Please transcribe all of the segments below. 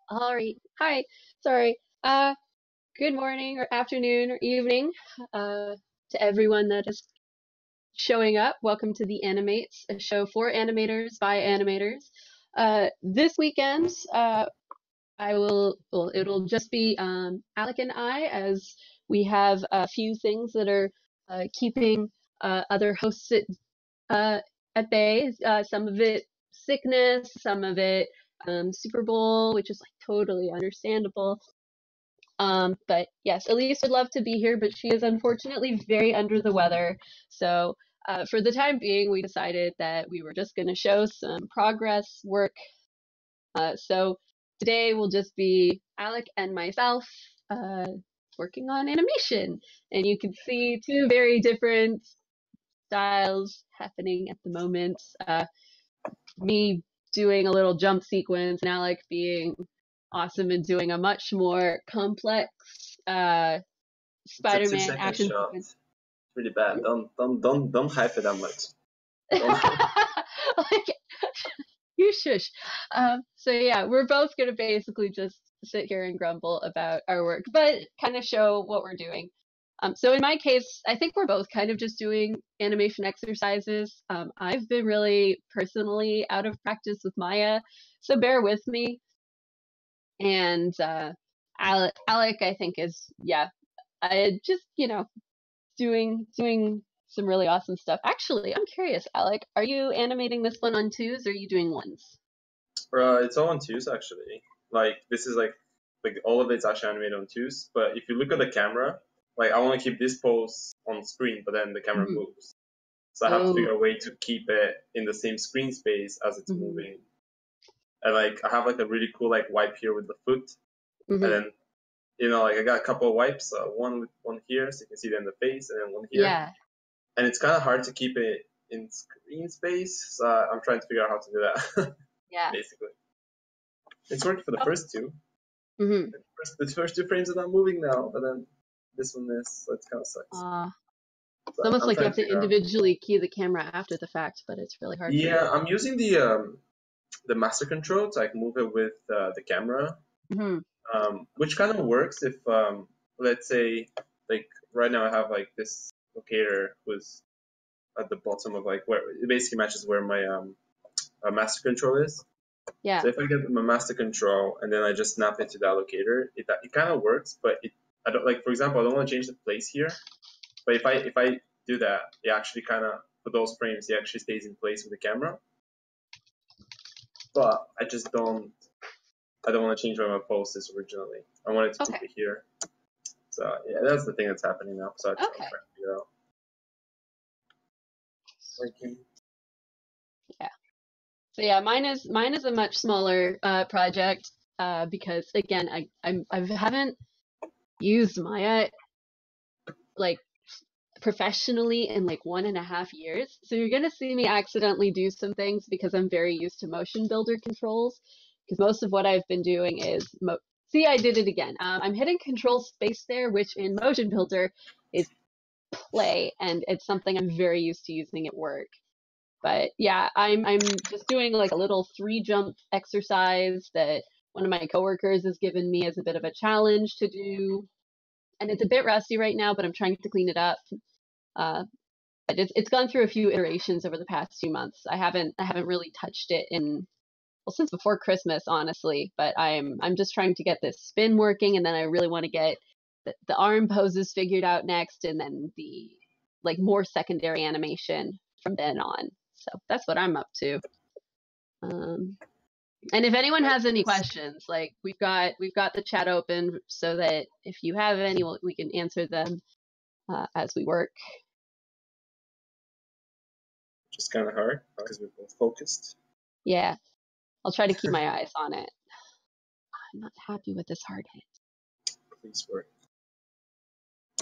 All right. Hi. Sorry. Good morning or afternoon or evening, to everyone that is showing up. Welcome to the Animates, a show for animators by animators. This weekend, it'll just be Alec and I, as we have a few things that are keeping other hosts at bay. Some of it sickness, some of it Super Bowl, which is like totally understandable. But yes, Elise would love to be here, but she is unfortunately very under the weather. So for the time being, we decided that we were just going to show some progress work. So today will just be Alec and myself working on animation. And you can see two very different styles happening at the moment. Me doing a little jump sequence and Alec being awesome and doing a much more complex It's a Spider-Man 2 second action shot. sequence. It's really bad. Don't hype it that much. Like, you shush. So yeah, we're both gonna basically just sit here and grumble about our work, but kind of show what we're doing. So in my case, I think we're both kind of just doing animation exercises. I've been really personally out of practice with Maya, so bear with me. And Alec, I think, is, yeah, I just, doing some really awesome stuff. Actually, I'm curious, Alec, are you animating this one on twos or are you doing ones? It's all on twos actually. Like this is like all of it's actually animated on twos. But if you look at the camera, like I want to keep this pose on screen, but then the camera Mhm. moves. So I have to figure Oh. a way to keep it in the same screen space as it's Mhm. moving. And like I have like a really cool like wipe here with the foot, and Mhm. then like I got a couple of wipes, one here so you can see it in the face, and then one here. Yeah. And it's kind of hard to keep it in screen space, so I'm trying to figure out how to do that. Yeah. Basically, it's worked for the first two. Mhm. The first two frames are not moving now, but then this one is, so it kind of sucks. It's So almost I'm like you trying have to to figure out. individually key the camera after the fact, but it's really hard for you. Yeah, I'm using the master control to like move it with the camera, Mhm. which kind of works if let's say like right now I have like this locator who's at the bottom of like where it basically matches where my master control is. Yeah. So if I get my master control and then I just snap into the allocator, it kind of works, but I don't, like, for example, I don't want to change the place here, but if I do that, it actually kind of, for those frames, it actually stays in place with the camera. But I don't want to change where my pose is originally. I wanted to keep it here. So yeah, that's the thing that's happening now. So I'm trying to figure out. Yeah. So yeah, mine is a much smaller project because again, I haven't used Maya like professionally in like 1.5 years. So you're gonna see me accidentally do some things because I'm very used to motion builder controls. Because most of what I've been doing is see, I did it again. I'm hitting control space there, which in motion builder is play, and it's something I'm very used to using at work. But yeah, I'm just doing like a little 3 jump exercise that one of my coworkers has given me as a bit of a challenge to do. And it's a bit rusty right now, but I'm trying to clean it up. But it's gone through a few iterations over the past few months. I haven't really touched it in, well, since before Christmas, honestly. But I'm just trying to get this spin working, and then I really want to get the arm poses figured out next, and then the like more secondary animation from then on. So that's what I'm up to. And if anyone has any questions, like we've got the chat open so that if you have any, we can answer them as we work. Just kind of hard because we're both focused. Yeah, I'll try to keep my eyes on it. I'm not happy with this hard hit. Please work.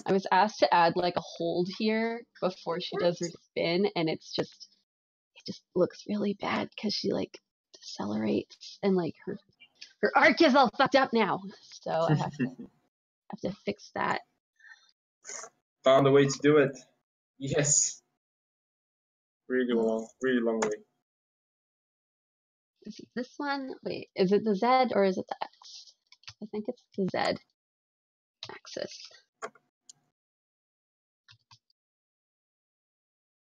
I was asked to add like a hold here before she does her spin, and it just looks really bad because she like decelerates and like her arc is all fucked up now. So I have to fix that. Found a way to do it. Yes. Really long way. Is it this one? Wait, is it the Z or is it the X? I think it's the Z axis.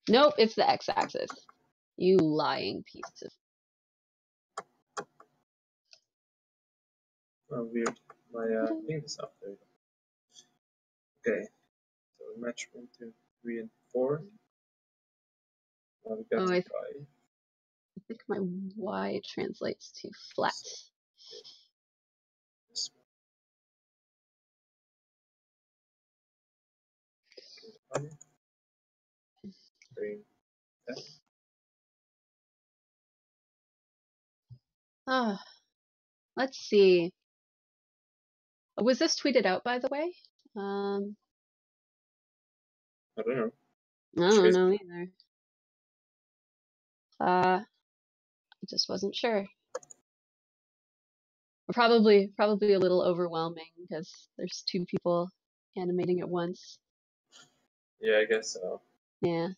Nope, it's the X axis. You lying piece of. Oh, weird. My thing is up there. Okay. So we match 1, 2, 3, and 4. Now we got Oh, to I 5. think my Y translates to flat. This one. 3, 10. Ah, let's see. Was this tweeted out, by the way? I don't know. I don't know either. I just wasn't sure. Probably a little overwhelming because there's 2 people animating at once. Yeah, I guess so. Yeah.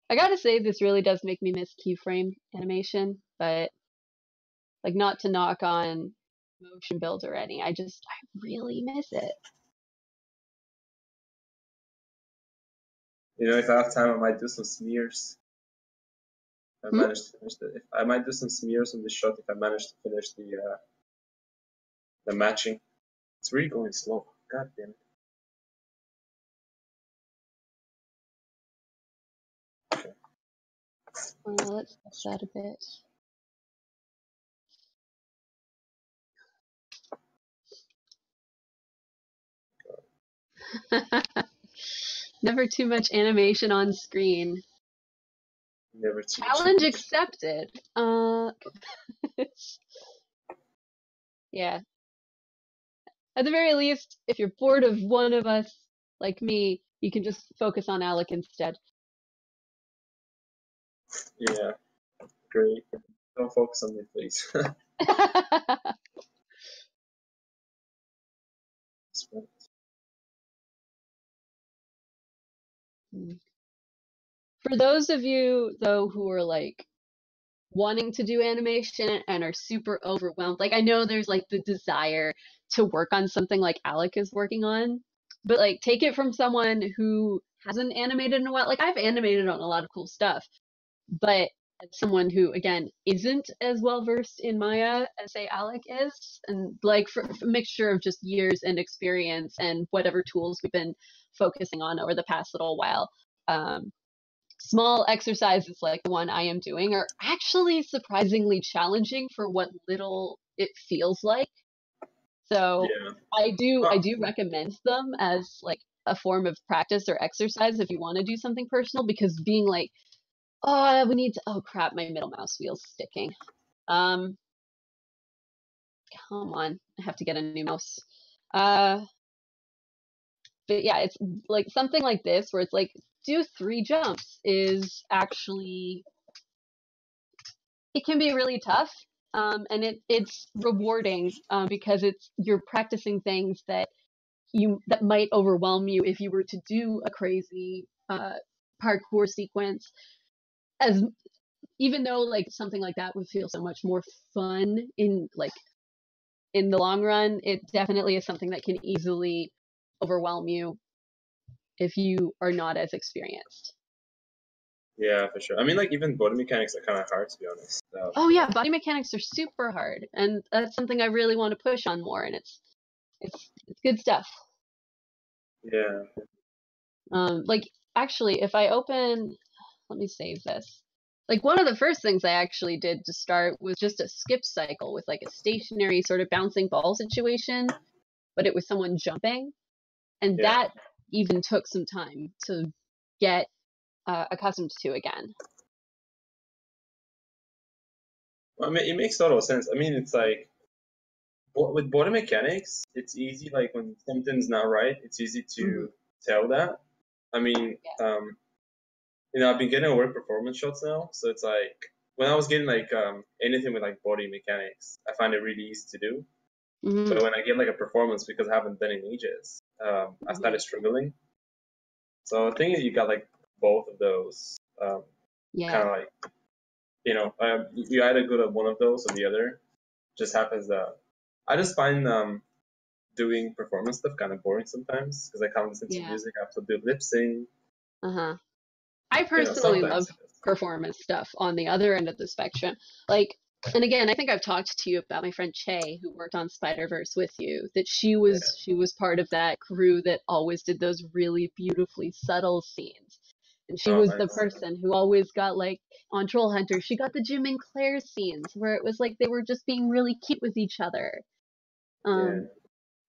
I gotta say, this really does make me miss keyframe animation, but like not to knock on motion build or any, I really miss it. You know, if I have time, I might do some smears. If I manage to finish I might do some smears on this shot if I manage to finish the matching. It's really going slow. God damn it. Okay. Let's test that a bit. Never too much animation on screen. Never too Challenge much. accepted. Yeah. At the very least, if you're bored of one of us, like me, you can just focus on Alek instead. Yeah, great. Don't focus on me, please. For those of you, though, who are like wanting to do animation and are super overwhelmed, like I know there's like the desire to work on something like Alek is working on, but like take it from someone who hasn't animated in a while. Like I've animated on a lot of cool stuff, but as someone who again isn't as well versed in Maya as say Alek is, and like for a mixture of just years and experience and whatever tools we've been focusing on over the past little while, small exercises like the one I am doing are actually surprisingly challenging for what little it feels like. So Yeah. I do recommend them as like a form of practice or exercise if you want to do something personal, because being like, oh, we need to, oh crap, my middle mouse wheel's sticking. Come on, I have to get a new mouse. But yeah, it's like something like this where it's like do 3 jumps is actually, it can be really tough, and it's rewarding because you're practicing things that might overwhelm you if you were to do a crazy parkour sequence. As even though like something like that would feel so much more fun in the long run, it definitely is something that can easily overwhelm you if you are not as experienced. Yeah, for sure. I mean, like even body mechanics are kind of hard to be honest. Oh yeah, body mechanics are super hard, and that's something I really want to push on more. And it's good stuff. Yeah. Like actually, if I open, let me save this. Like one of the first things I actually did to start was just a skip cycle with like a stationary sort of bouncing ball situation, but it was someone jumping, and Yeah. that even took some time to get accustomed to again. Well, I mean, it makes total sense. I mean, it's like with body mechanics, it's easy. Like when something's not right, it's easy to tell that. I mean, Yeah. you know, I've been getting work performance shots now, so it's like when I was getting like anything with like body mechanics, I find it really easy to do. But when I get like a performance because I haven't done it in ages, I started struggling. So the thing is, you got like both of those kind Yeah. of like you either good at one of those or the other. Just happens that I just find doing performance stuff kind of boring sometimes because I can't listen to Yeah. music. I have to do lip sync. Uh-huh. I personally love Sometimes. performance stuff on the other end of the spectrum. Like, and again, I think I've talked to you about my friend Che, who worked on Spider-Verse with you, that Yeah. she was part of that crew that always did those really beautifully subtle scenes. And she Oh, was the nice. person who always got like on Troll Hunter, she got the Jim and Claire scenes where it was like they were just being really cute with each other. Yeah.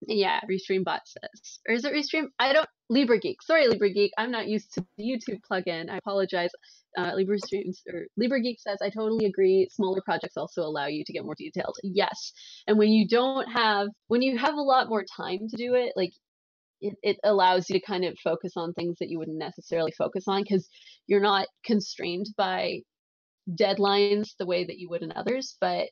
Yeah, Restream bot says. Or is it Restream? I don't. LibreGeek. Sorry, LibreGeek. I'm not used to the YouTube plugin. I apologize. LibreGeek says, I totally agree. Smaller projects also allow you to get more detailed. Yes. And when you have a lot more time to do it, like it allows you to kind of focus on things that you wouldn't necessarily focus on because you're not constrained by deadlines the way that you would in others. But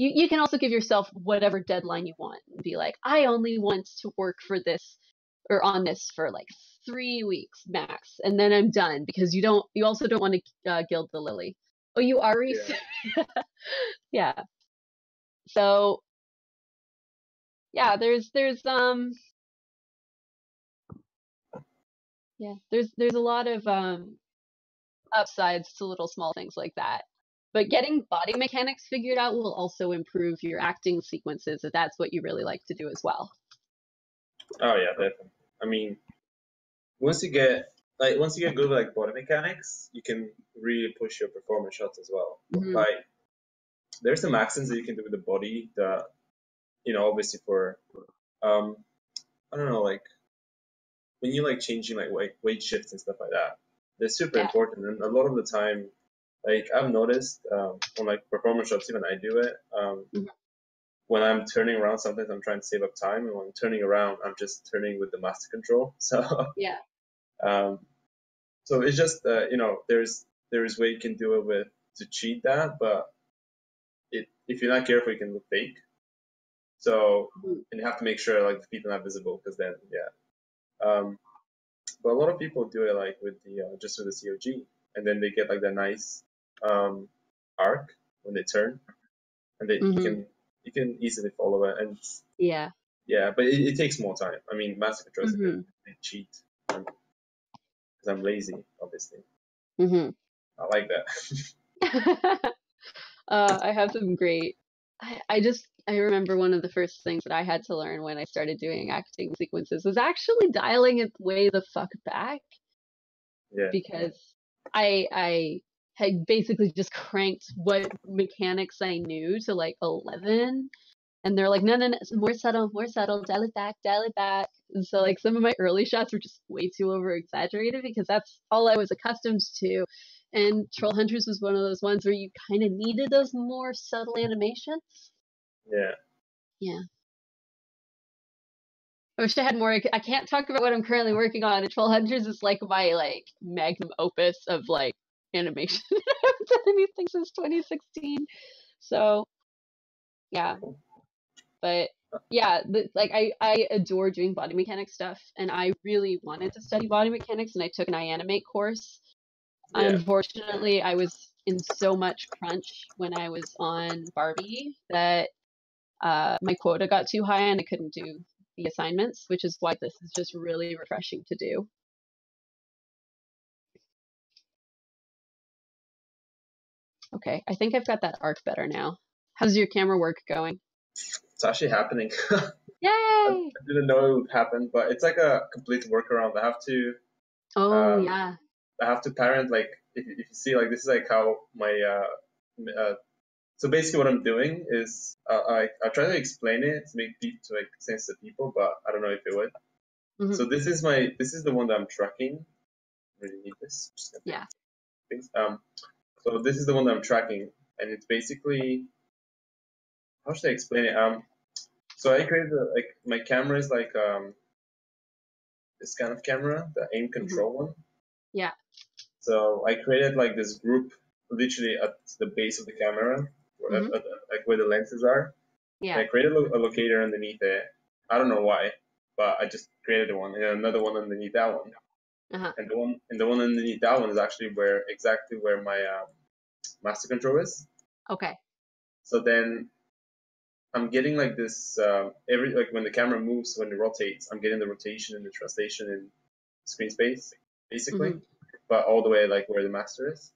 you can also give yourself whatever deadline you want and be like, I only want to work for this or on this for like 3 weeks max, and then I'm done because you also don't want to gild the lily. Oh, you are Reese? Yeah. Yeah. So yeah, there's a lot of upsides to little small things like that. But getting body mechanics figured out will also improve your acting sequences if that's what you really like to do as well. Oh yeah, definitely. I mean, once you get good with like body mechanics, you can really push your performance shots as well. Mm-hmm. Like there's some accents that you can do with the body that obviously for I don't know, like when you like changing like weight shifts and stuff like that, they're super Yeah. important. And a lot of the time, like I've noticed on like performance shots, even I do it. Mhm. When I'm turning around, sometimes I'm trying to save up time, and when I'm turning around, I'm just turning with the master control. Yeah. Um, so it's just there's way you can do it with to cheat that, but if you're not careful, you can look fake. So Mhm. and you have to make sure like the feet are not visible because then but a lot of people do it like with the just with the COG, and then they get like the nice um, arc when they turn, and they Mhm. you can easily follow it. And Yeah. yeah, but it takes more time. I mean, master control is a Mhm. bit cheat because I'm lazy, obviously. Mhm. I like that. I have some great. I remember one of the first things that I had to learn when I started doing acting sequences was actually dialing it way the fuck back Yeah, because I had basically just cranked what mechanics I knew to like 11, and they're like, no, no, no, more subtle, dial it back. And so like some of my early shots were just way too over exaggerated because that's all I was accustomed to. And Troll Hunters was one of those ones where you kind of needed those more subtle animations. yeah. Yeah. I wish I had more. I can't talk about what I'm currently working on. And Troll Hunters is like my like magnum opus of like animation. I haven't done anything since 2016. So yeah, but yeah, like I adore doing body mechanics stuff, and I really wanted to study body mechanics, and I took an iAnimate course. Yeah. Unfortunately, I was in so much crunch when I was on Barbie that my quota got too high and I couldn't do the assignments, which is why this is just really refreshing to do. Okay, I think I've got that arc better now. How's your camera work going? It's actually happening. I Yay! didn't know it would happen, but it's like a complete workaround. Oh Um, yeah. I have to parent like if you see like this is like how my so basically what I'm doing is I try to explain it to make sense to people, but I don't know if it would. Hmm. So this is the one that I'm tracking. Really need this. Just gonna Yeah. things. So this is the one that I'm tracking, and it's basically how should I explain it? So I created like my camera is like this kind of camera, the aim Hmm. control one. Yeah. So I created like this group literally at the base of the camera, Hmm. like where the lenses are. And Yeah. I created a locator underneath it. I don't know why, but I just created one and another one underneath that one. Uh-huh. And the one underneath that one is actually exactly where my master control is. Okay. So then I'm getting like this every like when the camera moves, when it rotates, I'm getting the rotation and the translation in screen space, basically, but all the way like where the master is.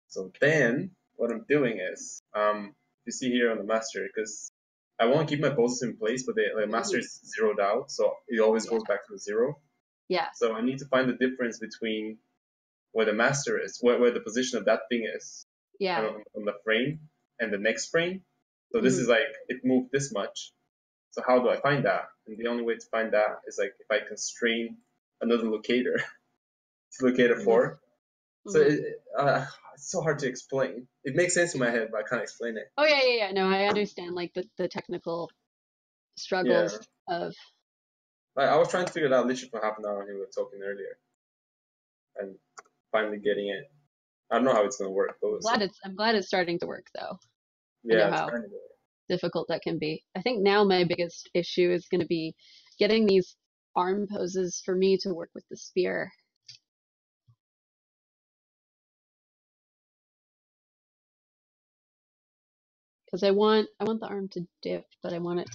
So then what I'm doing is, you see here on the master, because I want to keep my poses in place, but the master is zeroed out, so it always goes back to the 0. Yeah. So I need to find the difference between where the master is, where the position of that thing is, Yeah. on the frame and the next frame. So this is like, it moved this much. So how do I find that? And the only way to find that is like if I constrain another locator to locator 4. So it's so hard to explain. It makes sense in my head, but I can't explain it. Oh yeah. No, I understand like the technical struggles of. I was trying to figure it out literally for half an hour when we were talking earlier, and finally getting it. I don't know how it's gonna work, but I'm glad it's starting to work though. Yeah, I know how difficult that can be. I think now my biggest issue is going to be getting these arm poses for me to work with the spear. Because I want the arm to dip, but I want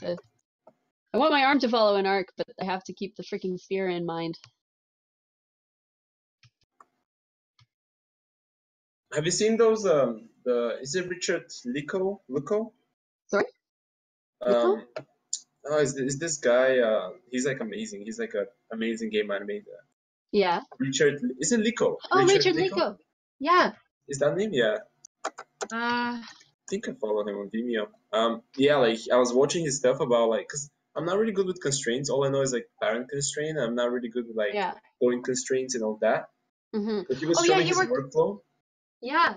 my arm to follow an arc, but I have to keep the freaking spear in mind. Have you seen those? Is it Richard Luco? Sorry. Oh, is this guy? He's like amazing. He's like an amazing game animator. Yeah. Richard, is it Lico? Oh, Richard Lico. Yeah. Is that name? Yeah. I think I follow him on Vimeo. Yeah, like I was watching his stuff about like, cause I'm not really good with constraints. All I know is like parent constraint. I'm not really good with like point constraints and all that. But he was showing his workflow. Yeah.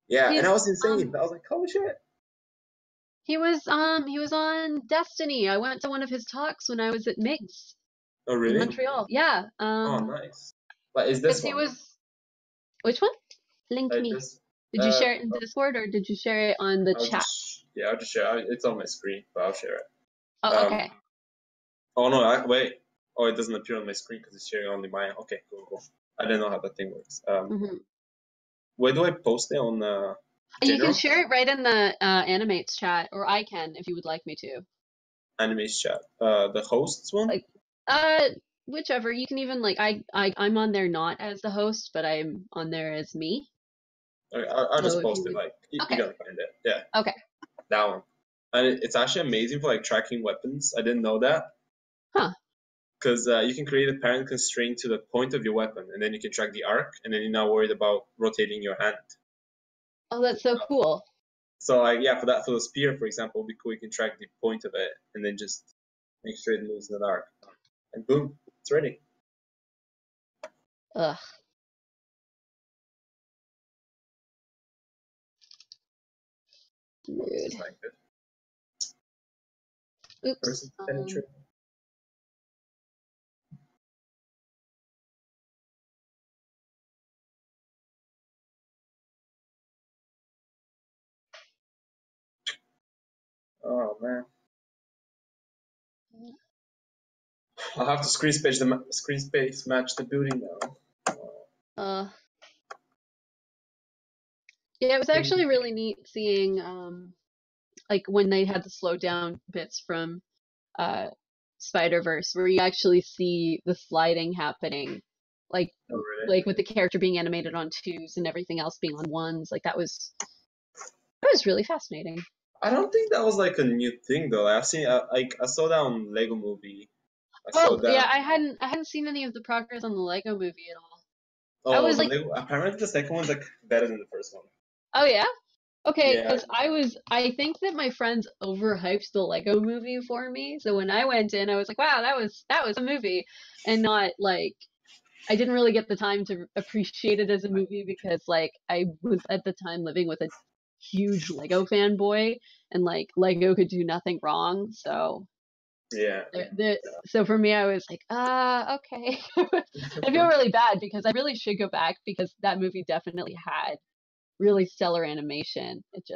Yeah, and I was insane. I was like, holy shit. He was on Destiny. I went to one of his talks when I was at MIGS. Oh really? In Montreal. Yeah. Oh nice. But is this one? Which one? Link me. Did you share it in Discord or did you share it on the chat? I'll just share it. It's on my screen, but I'll share it. Oh, okay. Oh no, wait. Oh, it doesn't appear on my screen because it's sharing only mine. Okay, cool. I didn't know how that thing works. Where do I post it on general? You can share it right in the AniMates chat, or I can if you would like me to. AniMates chat. The hosts one? Whichever. You can even I'm on there not as the host, but I'm on there as me. Okay, I'll just post it. You're gonna find it. Yeah. Okay. That one. And it's actually amazing for like tracking weapons. I didn't know that. Huh. Because you can create a parent constraint to the point of your weapon, and then you can track the arc, and then you're not worried about rotating your hand. Oh, that's so cool. So for the spear, for example, it'll be cool. You can track the point of it, and then just make sure it moves in the arc, and boom, it's ready. Ugh. Rude. Oops. Oh man. I'll have to screen space match the building now. Yeah, it was actually really neat seeing like when they had the slow down bits from Spider-Verse where you actually see the sliding happening. Like with the character being animated on 2s and everything else being on 1s. Like that was really fascinating. I don't think that was like a new thing though. I've seen I saw that on Lego Movie. Yeah, I hadn't seen any of the progress on the Lego Movie at all. Oh, apparently the second one's like better than the first one. Oh yeah? Okay, because I think that my friends overhyped the Lego Movie for me. So when I went in, I was like, wow, that was a movie, and not like I didn't really get the time to appreciate it as a movie because like I was at the time living with a huge Lego fanboy, and like Lego could do nothing wrong. So so for me, I was like, okay. I feel really bad because I really should go back because that movie definitely had really stellar animation. It's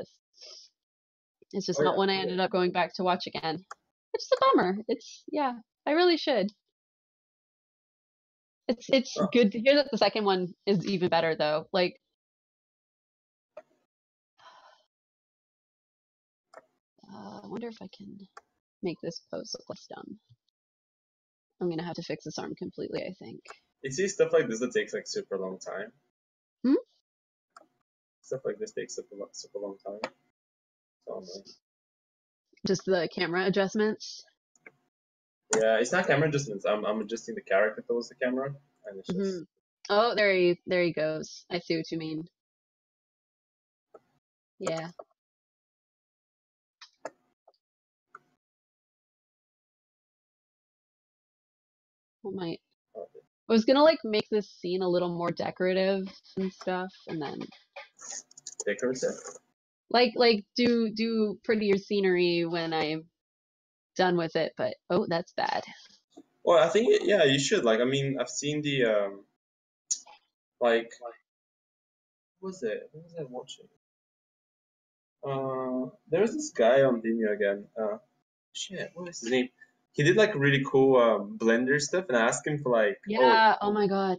just not one I ended up going back to watch again. It's a bummer. I really should. It's good to hear that the second one is even better though. Like wonder if I can make this pose look less dumb. I'm gonna have to fix this arm completely, I think. You see stuff like this that takes like super long time. Hmm? Stuff like this takes super long time. So annoying. Just the camera adjustments. Yeah, it's not camera adjustments. I'm adjusting the character towards the camera, and it's just. Oh, there he goes. I see what you mean. Yeah. I was gonna like make this scene a little more decorative and stuff, and then Decorative? like do prettier scenery when I'm done with it. But oh, that's bad. Well, I think yeah, you should. Like, I mean, I've seen the like, what was it? What was I watching? There was this guy on Vimeo again. Shit, what was his name? He did like really cool Blender stuff, and I asked him for like, Yeah. Oh my God.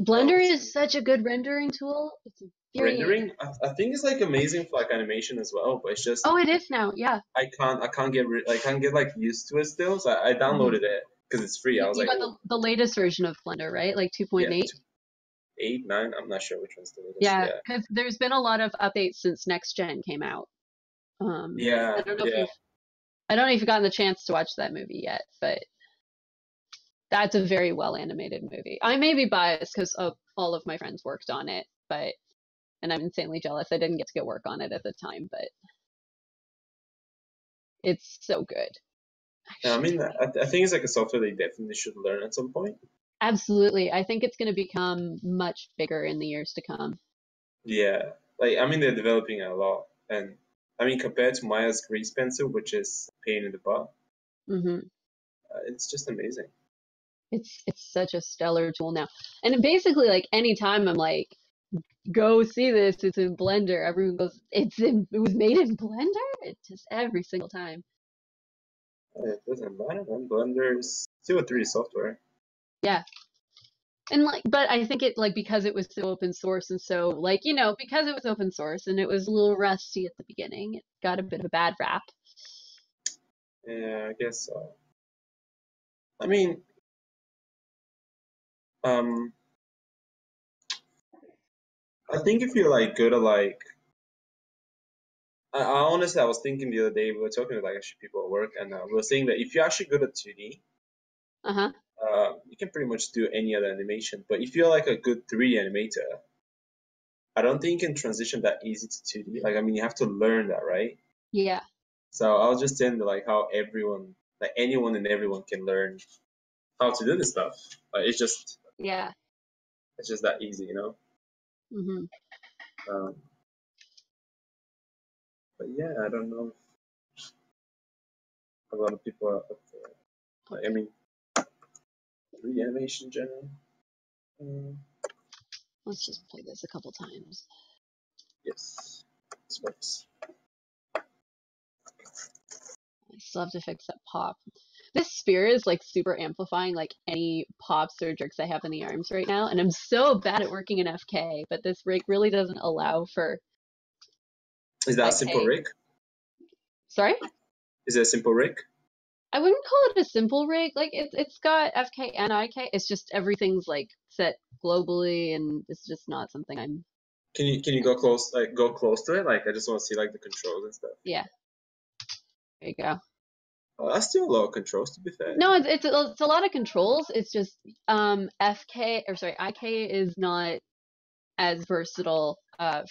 Blender is such a good rendering tool. It's rendering. I think it's like amazing for like animation as well, but it's just. Oh, it is now. Yeah. I can't get like used to it still. So I downloaded it because it's free. I was You like, got the latest version of Blender, right? Like 2.8. yeah, 8, 9. I'm not sure which one's the latest. Yeah, because there's been a lot of updates since Next Gen came out. Yeah, I don't know if you've gotten the chance to watch that movie yet, but that's a very well animated movie. I may be biased because all of my friends worked on it, and I'm insanely jealous. I didn't get to work on it at the time, but it's so good. I mean, I think it's like a software they definitely should learn at some point. Absolutely. I think it's going to become much bigger in the years to come. Yeah, like I mean, they're developing it a lot, and I mean, compared to Maya's grease pencil, which is a pain in the butt, it's just amazing. It's such a stellar tool now, and basically, like anytime I'm like, go see this, it's in Blender. Everyone goes, it was made in Blender. It's just every single time. It doesn't matter, man. Blender is still a 3D software. Yeah. And like, but I think it like because it was so open source and so like, because it was open source and it was a little rusty at the beginning, it got a bit of a bad rap. Yeah, I guess so. I mean, I think if you're like good at like, I honestly, I was thinking the other day, we were talking to like actually people at work, and we were saying that if you're actually good at 2D, you can pretty much do any other animation. But if you're like a good 3D animator, I don't think you can transition that easy to 2D. Like, I mean, you have to learn that, right? Yeah. So I was just saying that, like how anyone and everyone can learn how to do this stuff. Like, it's just that easy, But yeah, I don't know if a lot of people are up for it. Like, I mean, 3D animation in general. Let's just play this a couple times. Yes, this works. I still have to fix that pop. This spear is like super amplifying like any pops or jerks I have in the arms right now, and I'm so bad at working in FK, but this rig really doesn't allow for. Is that a simple rig? Sorry? Is it a simple rig? I wouldn't call it a simple rig. Like it's got FK and IK. It's just everything's like set globally, and it's just not something I'm. Can you go close to it? Like I just want to see like the controls and stuff. Yeah. There you go. Oh, that's still a lot of controls, to be fair. No, it's a lot of controls. It's just IK is not as versatile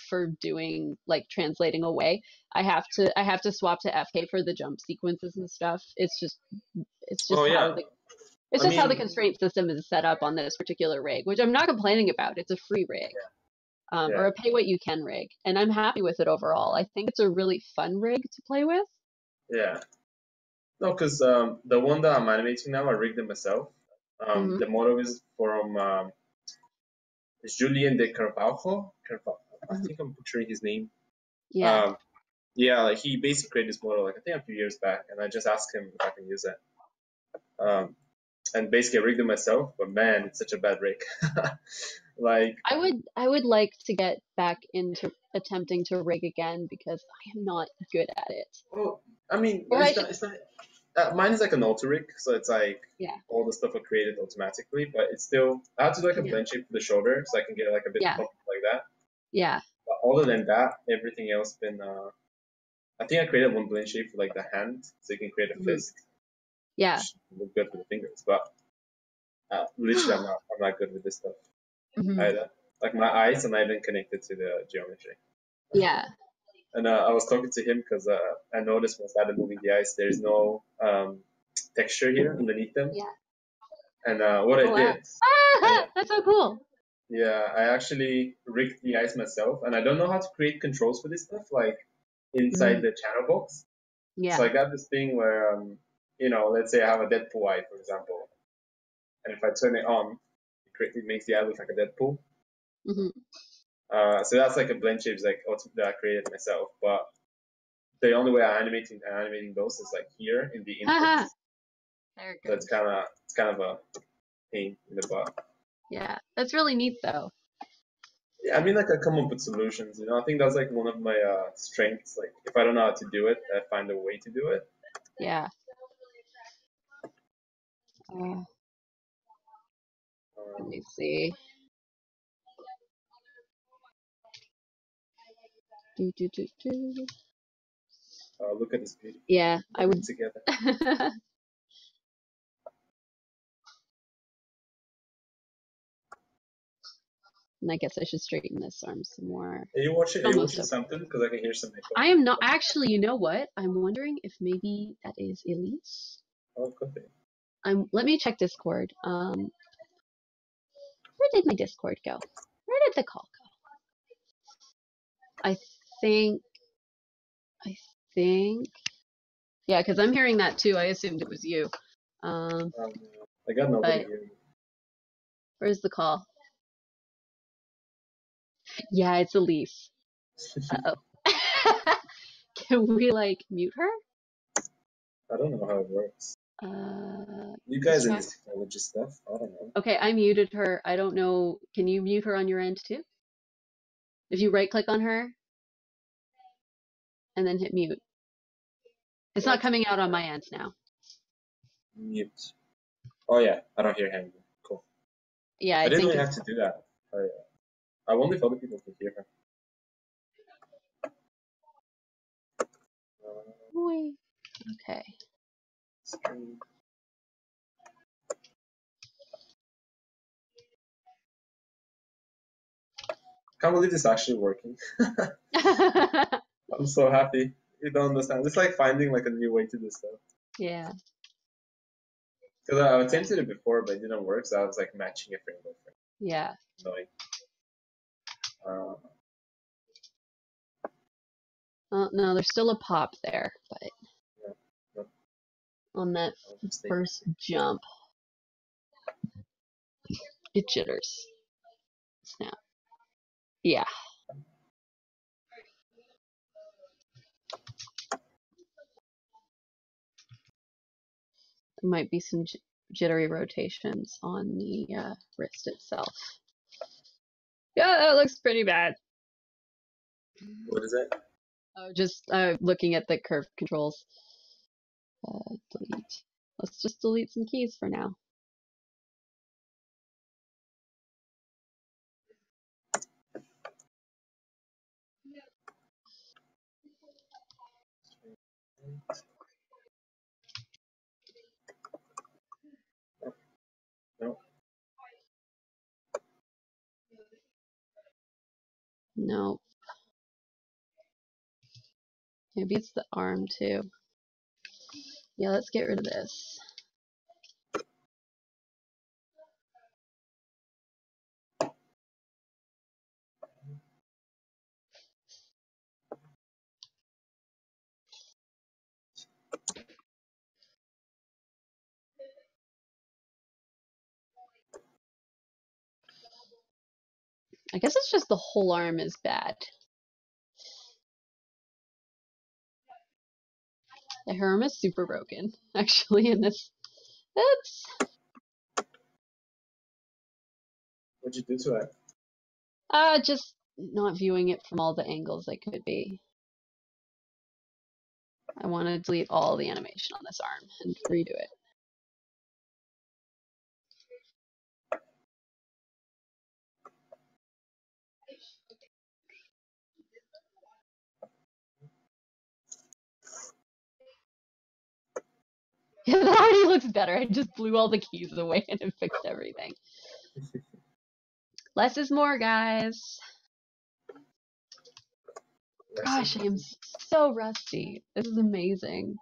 for doing like translating away. I have to swap to FK for the jump sequences and stuff. It's just how the constraint system is set up on this particular rig, which I'm not complaining about. It's a free rig. Or a pay what you can rig, and I'm happy with it overall. I think it's a really fun rig to play with. Yeah. No, because the one that I'm animating now, I rigged it myself. The model is from Julien de Carvalho. I think I'm butchering his name. Yeah. Like he basically created this model, like I think a few years back, and I just asked him if I can use it. And basically I rigged it myself, but man, it's such a bad rig. Like I would like to get back into attempting to rig again because I am not good at it. Well, I mean, Or I should, it's not. Mine is like an alter rig, so it's like yeah, all the stuff are created automatically, but it's still. I have to do like a yeah, blend shape for the shoulder, so I can get like a bit yeah, pumped like that. yeah. But other than that, everything else been. I think I created one blend shape for like the hand, so you can create a Mhm. fist, Yeah. which look good for the fingers. But literally, I'm not good with this stuff Hmm. either. Like my eyes are not even connected to the geometry. Yeah. And I was talking to him because I noticed when I started moving the eyes, there's no texture here underneath them. Yeah. And what I Oh wow. did, I, Ah, that's so cool. yeah, I actually rigged the eyes myself, and I don't know how to create controls for this stuff, like inside Mm, the channel box. So yeah. I got this thing where, let's say I have a Deadpool eye, for example, and if I turn it on, it makes the eye look like a Deadpool. Hmm. So that's like a blend shapes like that I created myself, but the only way I'm animating those is like here in the Haha. inputs. There it So it's goes. kind of a pain in the butt. Yeah. That's really neat though. Yeah, I mean, like I come up with solutions. I think that's like one of my strengths. Like if I don't know how to do it, I find a way to do it. Yeah. Uh, let Um, me see. Do, do, do, do. Look at this beauty. Yeah, I Put it would. together. And I guess I should straighten this arm some more. Are you watching? Are you Almost watching over. something? Because I can hear some echo. I am not actually. You know what? I'm wondering if maybe that is Elise. Oh, could be. Let me check Discord. Where did my Discord go? Where did the call go? I think. I think. Yeah, because I'm hearing that too. I assumed it was you. Um, I got nobody But here. where's the call? Yeah, it's Elise. Uh oh. Can we like mute her? I don't know how it works. You Let's guys in try. this technology stuff, I don't know. Okay, I muted her. I don't know. Can you mute her on your end too? If you right click on her and then hit mute. It's not Right. coming out on my end now. Mute. Oh yeah, I don't hear him. Cool. Yeah, I I didn't know think you it's. had to do that. I wonder if other people could hear her. Wait. Okay. Stream. Can't believe this is actually working. I'm so happy. You don't understand. It's like finding like a new way to do stuff. Yeah. Because I attempted it before, but it didn't work, so I was like matching it frame by frame. Yeah. Annoying. Uh, Oh, no, there's still a pop there, but no, no, on that mistake. first jump, it jitters. Snap. Yeah. There might be some jittery rotations on the wrist itself. Yeah, that looks pretty bad. What is it? Oh, just looking at the curve controls. Delete. Let's just delete some keys for now. No. No. Maybe it's the arm too. Yeah, let's get rid of this. I guess it's just the whole arm is bad. The arm is super broken, actually, in this. Oops. What'd you do to it? Just not viewing it from all the angles I could be. I want to delete all the animation on this arm and redo it. Yeah, that already looks better. I just blew all the keys away and it fixed everything. Less is more, guys. Gosh, I am so rusty. This is amazing.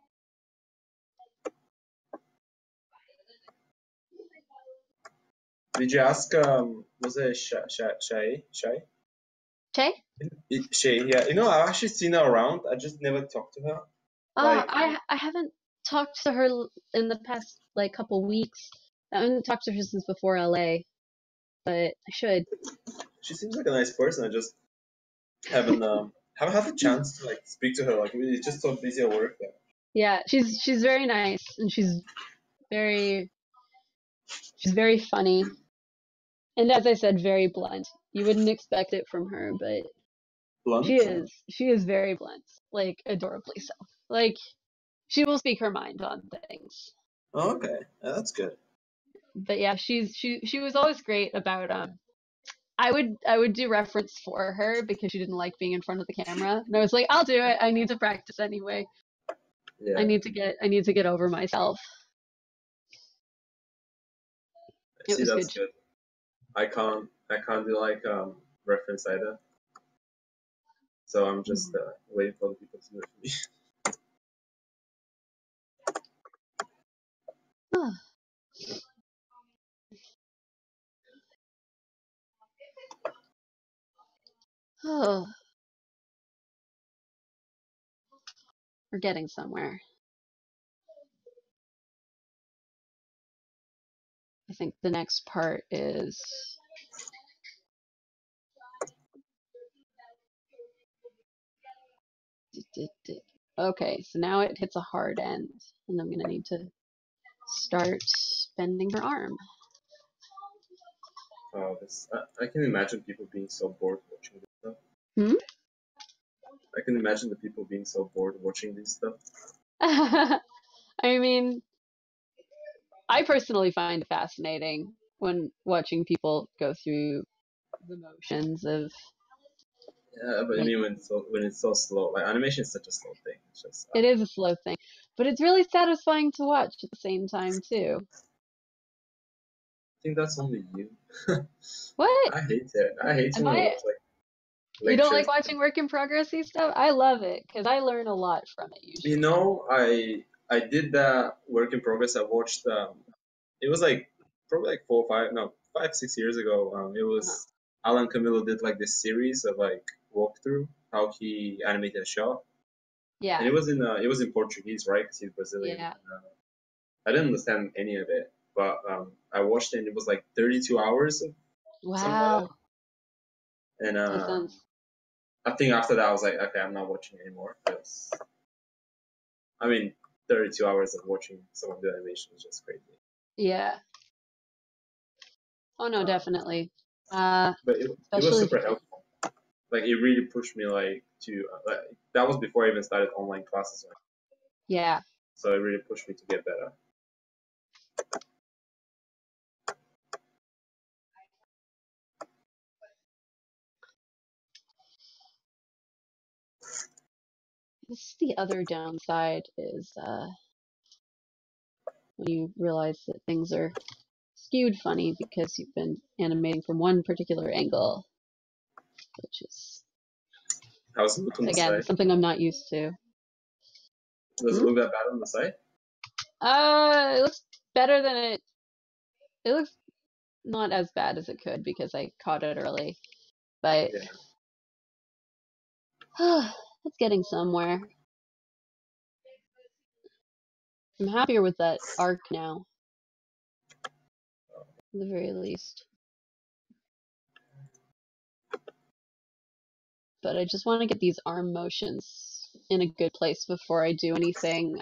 Did you ask, was it Shay? Che? Shay, yeah. You know, I've actually seen her around. I just never talked to her. Like, I haven't talked to her in the past like couple weeks. I haven't talked to her since before LA, but I should. she seems like a nice person. I just haven't had the chance to like speak to her. Like, we're just so busy at work. Yeah, she's very nice and she's very funny. And as I said, very blunt. You wouldn't expect it from her, but Blunt. She is very blunt, like adorably so. Like she will speak her mind on things. Oh, okay, yeah, that's good. But yeah, she was always great about I would do reference for her because she didn't like being in front of the camera. And I was like, I'll do it. I need to practice anyway. Yeah. I need to get over myself. See, that's good. I can't do like reference either. So I'm just waiting for the people to do it for me. Oh, we're getting somewhere. I think the next part is okay, so now it hits a hard end, and I'm gonna need to start bending her arm. Oh, I can imagine people being so bored watching this stuff. Hmm? I can imagine the people being so bored watching this stuff. I mean, I personally find it fascinating when watching people go through the motions of. Yeah, but I mean, when it's so slow, like animation is such a slow thing. It's just. It is a slow thing, but it's really satisfying to watch at the same time too. I think that's only you. What? I hate it. I hate when I watch like lectures. You don't like watching work in progressy stuff? I love it because I learn a lot from it usually. You know, I did that work in progress. I watched. It was like probably like 5, 6 years ago. It was Alan Camilo did like this series of like walkthrough how he animated a shot. Yeah. And it was in Portuguese, right? Because he's Brazilian. Yeah. And, I didn't understand any of it, but I watched it and it was like 32 hours of Wow. And That sounds. I think after that I was like, okay, I'm not watching anymore. Because I mean, 32 hours of watching someone do animation is just crazy. Yeah. Oh no, definitely. But it was super helpful. Like it really pushed me like to like that was before I even started online classes. Right? Yeah. So it really pushed me to get better. This is the other downside is when you realize that things are skewed funny because you've been animating from one particular angle, which is How's it look on the again side? something I'm not used to. Does it look that bad on the side? It looks better than it. It looks not as bad as it could because I caught it early, but it's getting somewhere. I'm happier with that arc now, at the very least. But I just want to get these arm motions in a good place before I do anything.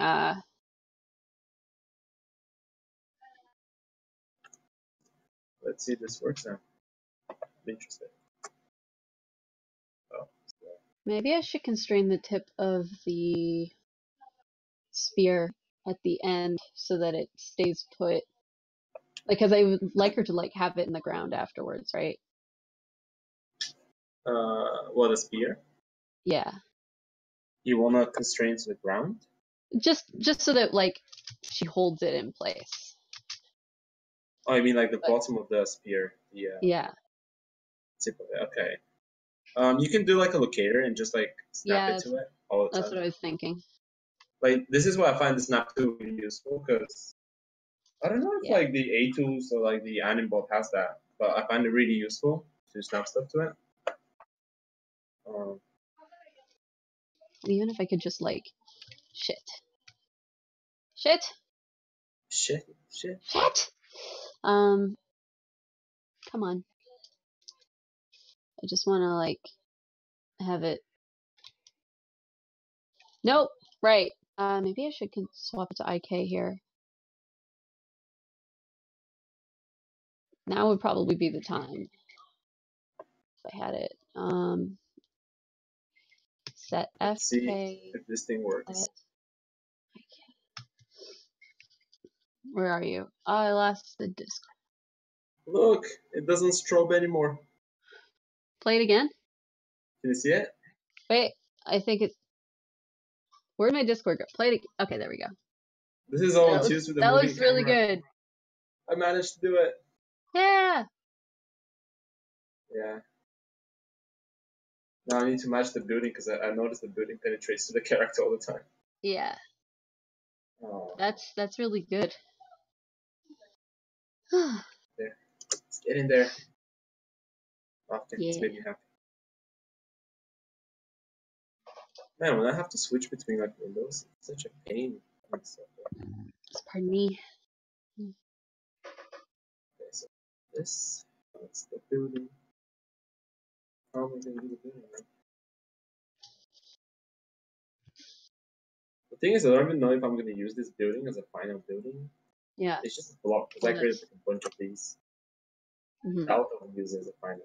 Let's see if this works now. I'm interested. Oh, Maybe I should constrain the tip of the spear at the end so that it stays put. Like, because I would like her to like have it in the ground afterwards, right? What, a spear? Yeah. You wanna constrain to the ground? Just so that like she holds it in place. Oh, I mean like the But, bottom of the spear, the yeah. tip of it. Okay. You can do like a locator and just like snap Yeah, it to it all the that's time. what I was thinking. Like this is why I find the snap tool really useful, because I don't know if Yeah. like the A tools or like the AniMate has that, but I find it really useful to snap stuff to it. Even if I could just like shit. Come on. I just want to like have it. Nope. Right. Maybe I should swap it to IK here. Now would probably be the time if I had it. Set Let's see FK. if this thing works. Where are you? Oh, I lost the disc. Look, it doesn't strobe anymore. Play it again? Can you see it? Wait, I think it's. Where'd my Discord go? Play it again. Okay, there we go. This is all it's used with the that moving looks really camera. good. I managed to do it. Yeah. Yeah. Now I need to match the building because I noticed the building penetrates to the character all the time. Yeah. Oh. That's really good. There. Let's get in there. Okay, Yeah. it's made me happy. Man, when I have to switch between like windows, it's such a pain. Pardon me. Okay, so this, that's the building. How am I going to do the building, man? The thing is, I don't even know if I'm going to use this building as a final building. Yeah. It's just a block, because I created a bunch of these. Mm-hmm. That one I'm using as a final.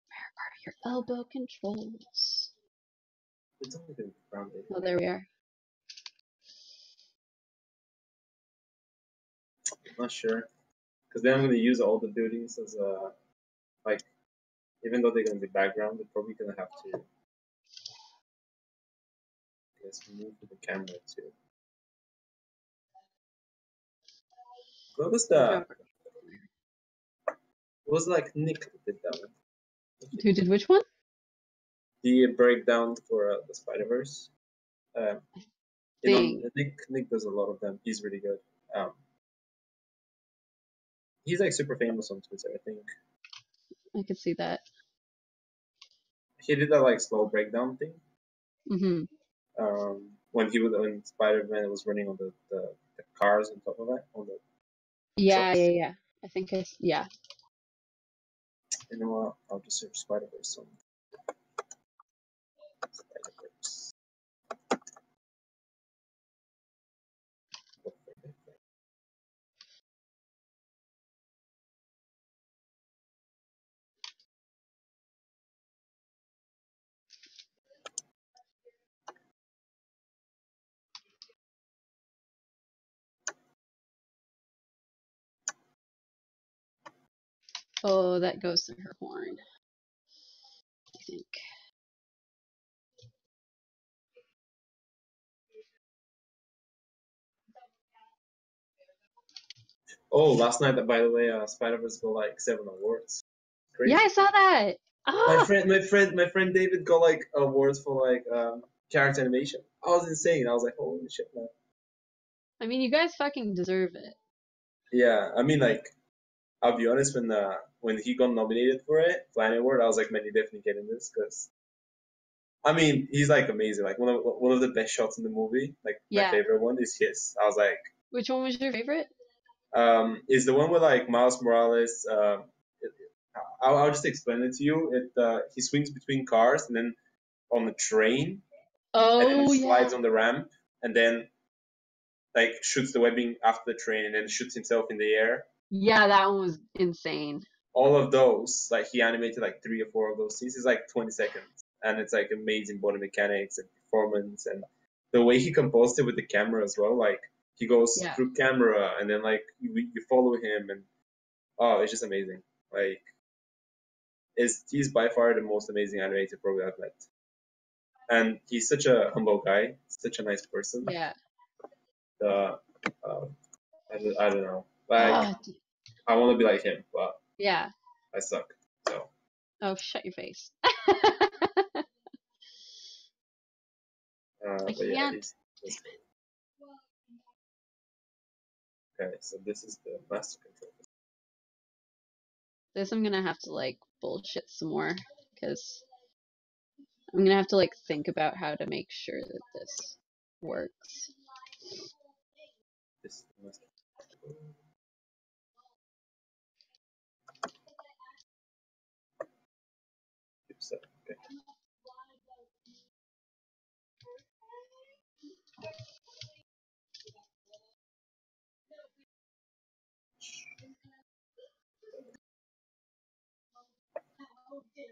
Where are your elbow controls? It's only been grounded. Oh, there we are. I'm not sure. Because then I'm going to use all the buildings as a, like, even though they're going to be background, they're probably going to have to, I guess, move the camera too. What was the, it was like Nick that did that one. Who did which one? The breakdown for the Spider-Verse. You know, Nick does a lot of them. He's really good. He's like super famous on Twitter, I think. I could see that. He did that like slow breakdown thing. Mm-hmm. When Spider-Man was running on the cars on top of it, on the Yeah, trucks. yeah. I think yeah. You know what? I'll just search Spider-Verse on Spider-Verse. Oh, that goes through her horn. I think. Oh, last night, by the way, Spider-Verse got like 7 awards. Crazy. Yeah, I saw that. My friend David got like awards for like character animation. I was insane. I was like, holy shit, man. I mean, you guys fucking deserve it. Yeah, I mean, like, I'll be honest, when he got nominated for it, for an award, I was like, man, you definitely getting this, because I mean, he's like amazing. Like one of the best shots in the movie. Like my favorite one is his. I was like, which one was your favorite? Is the one with like Miles Morales. I'll just explain it to you. He swings between cars and then on the train. Oh, and then he slides on the ramp and then like shoots the webbing after the train and then shoots himself in the air. Yeah, that one was insane. All of those, like he animated like 3 or 4 of those scenes. It's like 20 seconds, and it's like amazing body mechanics and performance, and the way he composed it with the camera as well, like he goes Yeah. through camera and then like you follow him, and oh, it's just amazing. Like he's by far the most amazing animator probably I've met. And he's such a humble guy, such a nice person. Yeah. Uh, I don't know. Like, I want to be like him, but yeah. I suck. So. Oh, shut your face. But yeah, he's okay. So this is the master control. This I'm gonna have to like bullshit some more because I'm gonna have to like think about how to make sure that this works. This is the master control. Okay.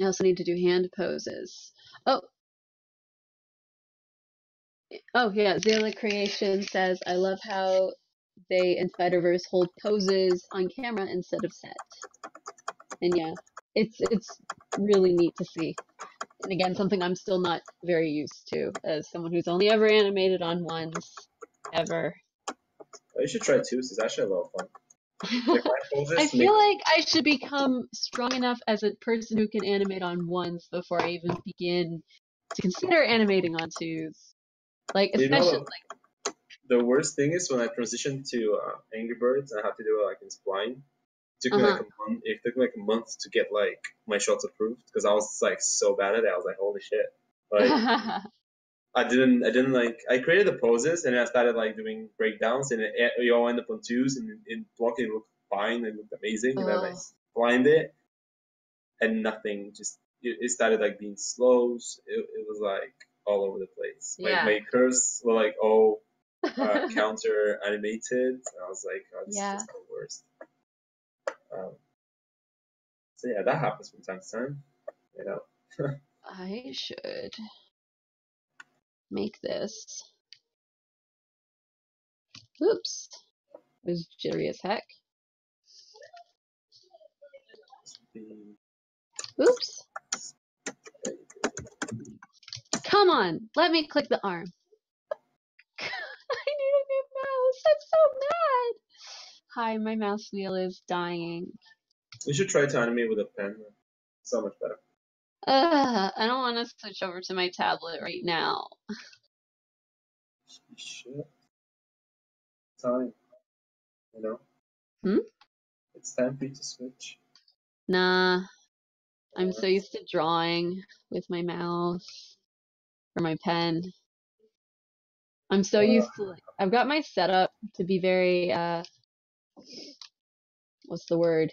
I also need to do hand poses. Oh, yeah. Zilla Creation says, I love how they in Spider-Verse hold poses on camera instead of set. And yeah, it's really neat to see. And again, something I'm still not very used to as someone who's only ever animated on ones ever. You should try two. It's actually a lot of fun. I feel like I should become strong enough as a person who can animate on ones before I even begin to consider animating on twos. Like, especially like the worst thing is when I transitioned to Angry Birds, I had to do it like in Spline. It took me like a month. It took me like a month to get like my shots approved because I was like so bad at it. I was like, holy shit! Like I didn't like. I created the poses and then I started like doing breakdowns and it all ended up on twos and in block it looked fine and looked amazing and then I splined it and nothing. Just it started like being slow. It was like all over the place. My curves were like counter animated. I was like, oh, this is just the worst. So yeah, that happens from time to time, you know. I should make this. Oops. It was jittery as heck. Oops. Come on, let me click the arm. I need a new mouse. I'm so mad. Hi, my mouse wheel is dying. You should try to animate with a pen. So much better. I don't want to switch over to my tablet right now. Shit. Time. You know? Hmm? It's time for you to switch. Nah. I'm so used to drawing with my mouse or my pen. I'm so used to like, I've got my setup to be very what's the word?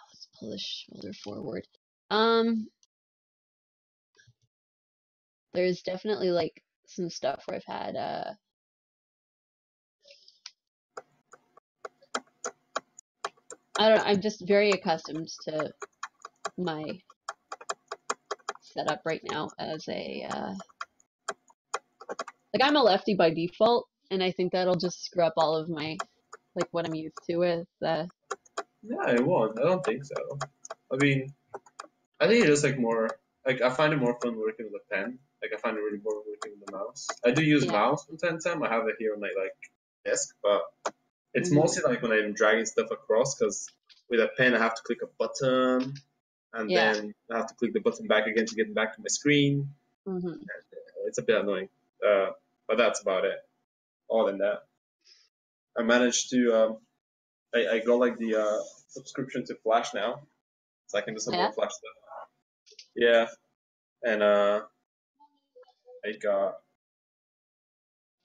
Let's pull this shoulder forward. There's definitely like some stuff where I've had I don't know, I'm just very accustomed to my setup right now as a like I'm a lefty by default, and I think that'll just screw up all of my like what I'm used to with Yeah, it won't. I don't think so. I mean, I think it's just like more like I find it more fun working with a pen. Like I find it really boring working with the mouse. I do use mouse from time to time. I have it here on my like desk, but it's mostly like when I'm dragging stuff across because with a pen I have to click a button and then I have to click the button back again to get back to my screen. It's a bit annoying, but that's about it. Other than that, I managed to I got like the subscription to Flash now, so I can do some more Flash stuff. Yeah, and I got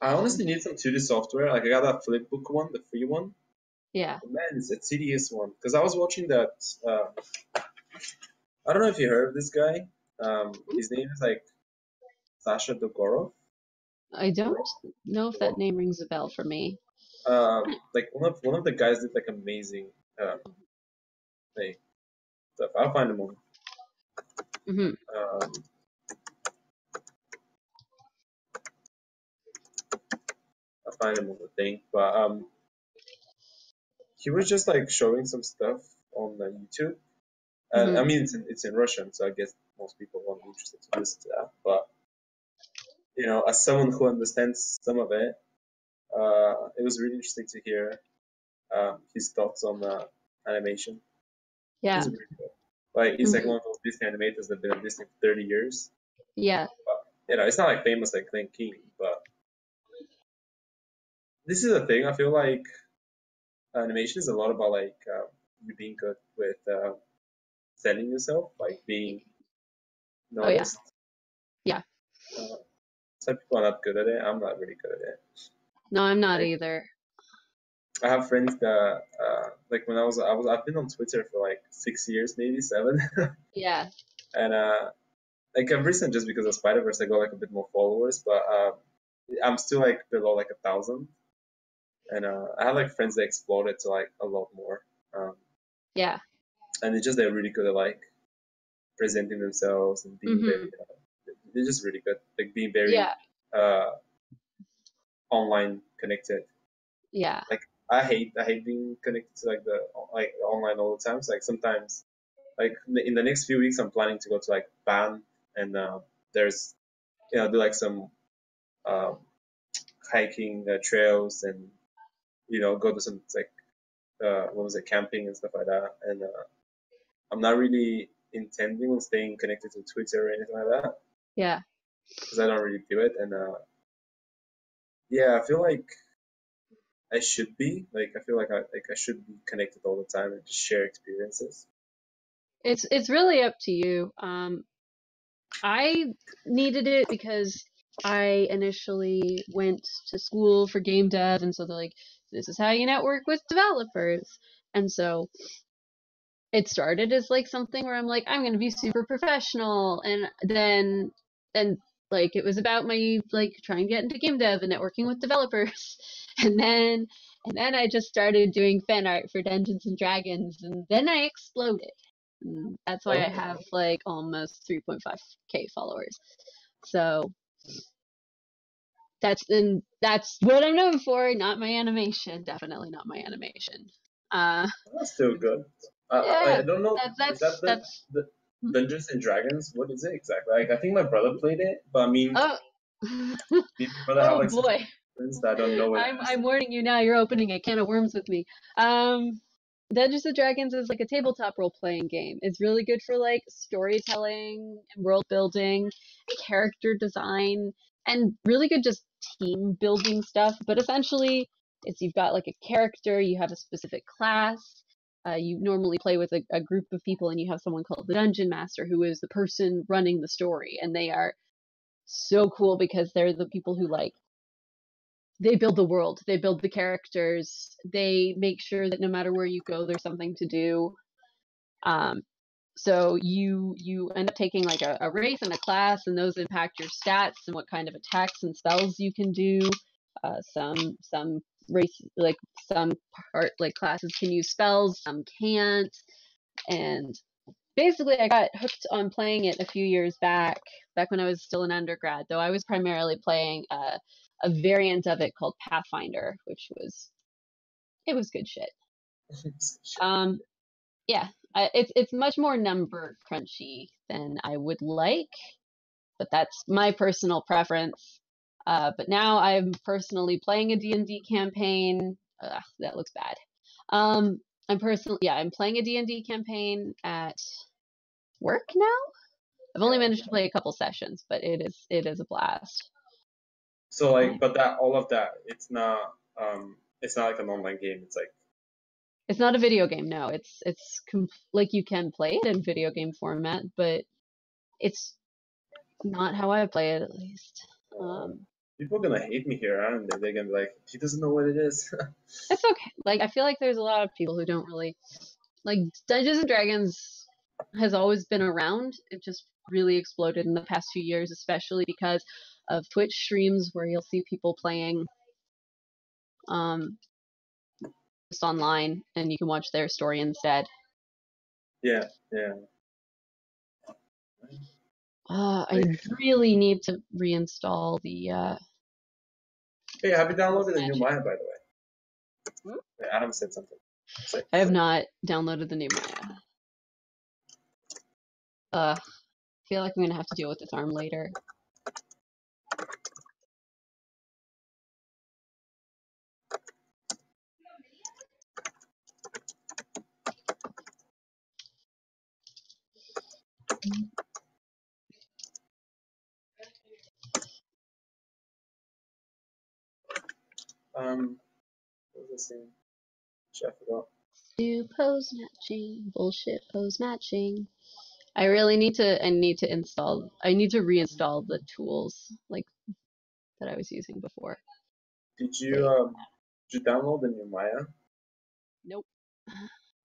I honestly need some 2D software. Like I got that Flipbook one, the free one. Yeah. But man, it's a tedious one. Because I was watching that. I don't know if you heard of this guy. His name is like Sasha Dogorov. I don't know if that name rings a bell for me. Like one of the guys did like amazing um, like stuff. I'll find him on. Hmm. Um, I'll find him on the thing. But he was just like showing some stuff on YouTube. And I Hmm. mean, it's in Russian, so I guess most people won't be interested to listen to that. But as someone who understands some of it, it was really interesting to hear his thoughts on animation. Yeah. He's really good. Like he's like Hmm. one of those Disney animators that have been at Disney for 30 years. Yeah. But, it's not like famous like Clint King, but this is a thing. I feel like animation is a lot about like you being good with selling yourself, like being Oh yeah. noticed. Yeah. Uh, some people are not good at it. I'm not really good at it. No, I'm not Like either. I have friends that like when I've been on Twitter for like 6 years, maybe 7, Yeah. and like I've recent just because of Spider-Verse, I got like a bit more followers, but I'm still like below like 1,000, and I have like friends that exploded to like a lot more, um, Yeah. and they're really good at like presenting themselves and being very, Hmm. they're just really good, like being very Yeah. uh, online connected. Yeah. Like I hate being connected to like the like online all the time. So like sometimes like in the next few weeks I'm planning to go to like Ban and there's do like some um, hiking trails and go to some like what was it, camping and stuff like that. And I'm not really intending on staying connected to Twitter or anything like that Yeah. because I don't really do it. And yeah, I feel like I should be like I feel like I should be connected all the time and just share experiences. It's really up to you. I needed it because I initially went to school for game dev, and so they're like, this is how you network with developers. And so it started as like something where I'm like, I'm gonna be super professional, and then like it was about my like trying to get into game dev and networking with developers, and then I just started doing fan art for Dungeons and Dragons, and then I exploded. And that's why I Oh, have like almost 3.5K followers. So that's what I'm known for, not my animation. Definitely not my animation. Uh, that's still good. I yeah, don't know. Is that that's. the Dungeons and Dragons? What is it exactly? Like I think my brother played it, but I mean, Oh, me and my brother have oh like such boy. friends that I don't know what it is. I'm warning you now. You're opening a can of worms with me. Um, Dungeons and Dragons is like a tabletop role playing game. It's really good for like storytelling and world building and character design and really good just team building stuff. But essentially, it's you've got like a character, you have a specific class. You normally play with a group of people, and you have someone called the Dungeon Master, who is the person running the story, and they are so cool because they're the people who like they build the world, they build the characters, they make sure that no matter where you go, there's something to do. Um, so you end up taking like a race and a class, and those impact your stats and what kind of attacks and spells you can do. Some race like some part like classes can use spells, some can't, and basically I got hooked on playing it a few years back when I was still an undergrad. Though I was primarily playing a variant of it called Pathfinder, which was it was good shit. Um, yeah, it's much more number crunchy than I would like, but that's my personal preference. But now I'm personally playing a D&D campaign. Ugh, that looks bad. I'm playing a D&D campaign at work now. I've only Yeah. managed to play a couple sessions, but it is a blast. So like, Um, but that all of that, it's not like an online game. It's like it's not a video game, no. Like you can play it in video game format, but it's not how I play it at least. uh, People are gonna hate me here, aren't they? They're gonna be like, he doesn't know what it is. It's okay. Like, I feel like there's a lot of people who don't really like Dungeons and Dragons has always been around. It just really exploded in the past few years, especially because of Twitch streams where you'll see people playing just online and you can watch their story instead. Yeah. I really need to reinstall the Hey, have you downloaded the new Maya, by the way? Adam said something. I have not downloaded the new Maya. I feel like I'm gonna have to deal with this arm later. What was I saying? I forgot. New pose matching, bullshit pose matching. I really need to. I need to install. I need to reinstall the tools like that I was using before. Did you download the new Maya? Nope.